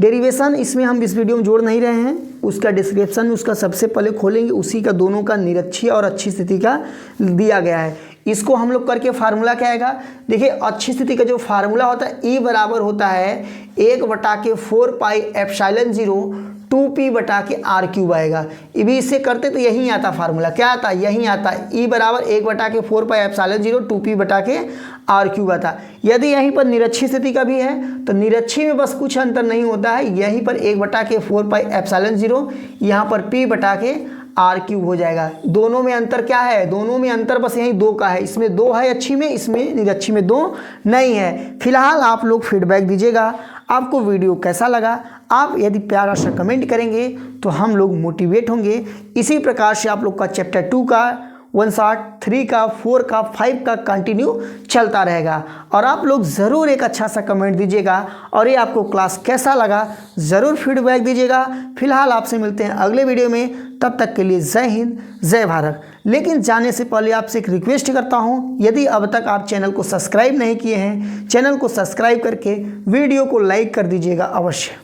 डेरिवेशन इसमें हम इस वीडियो में जोड़ नहीं रहे हैं, उसका डिस्क्रिप्शन में उसका सबसे पहले खोलेंगे, उसी का दोनों का निरक्षीय और अच्छी स्थिति का दिया गया है। इसको हम लोग करके फार्मूला क्या आएगा, देखिए अच्छी स्थिति का जो फार्मूला होता है E बराबर होता है 1/4 पाई एप्सिलॉन 0 2p बटा के r³ आएगा। ये भी इससे करते तो यही आता फार्मूला, क्या आता, यही आता, E बराबर 1/4 पाई एप्सिलॉन 0 2p बटा के r³ आता। यदि यहीं पर निरक्षीय स्थिति का भी है तो निरक्षीय में बस कुछ अंतर नहीं होता है, यहीं पर 1/4 पाई एप्सिलॉन 0, यहाँ पर p बटा के r³ हो जाएगा। दोनों में अंतर क्या है, दोनों में अंतर बस यही 2 का है, इसमें 2 है अच्छी में, इसमें निरक्षी में 2 नहीं है। फिलहाल आप लोग फीडबैक दीजिएगा, आपको वीडियो कैसा लगा। आप यदि प्यारा सा कमेंट करेंगे तो हम लोग मोटिवेट होंगे। इसी प्रकार से आप लोग का चैप्टर 2 का 1 शॉट 3 का 4 का 5 का कंटिन्यू चलता रहेगा। और आप लोग ज़रूर एक अच्छा सा कमेंट दीजिएगा और ये आपको क्लास कैसा लगा ज़रूर फीडबैक दीजिएगा। फिलहाल आपसे मिलते हैं अगले वीडियो में, तब तक के लिए जय हिंद जय भारत। लेकिन जाने से पहले आपसे एक रिक्वेस्ट करता हूं, यदि अब तक आप चैनल को सब्सक्राइब नहीं किए हैं, चैनल को सब्सक्राइब करके वीडियो को लाइक कर दीजिएगा अवश्य।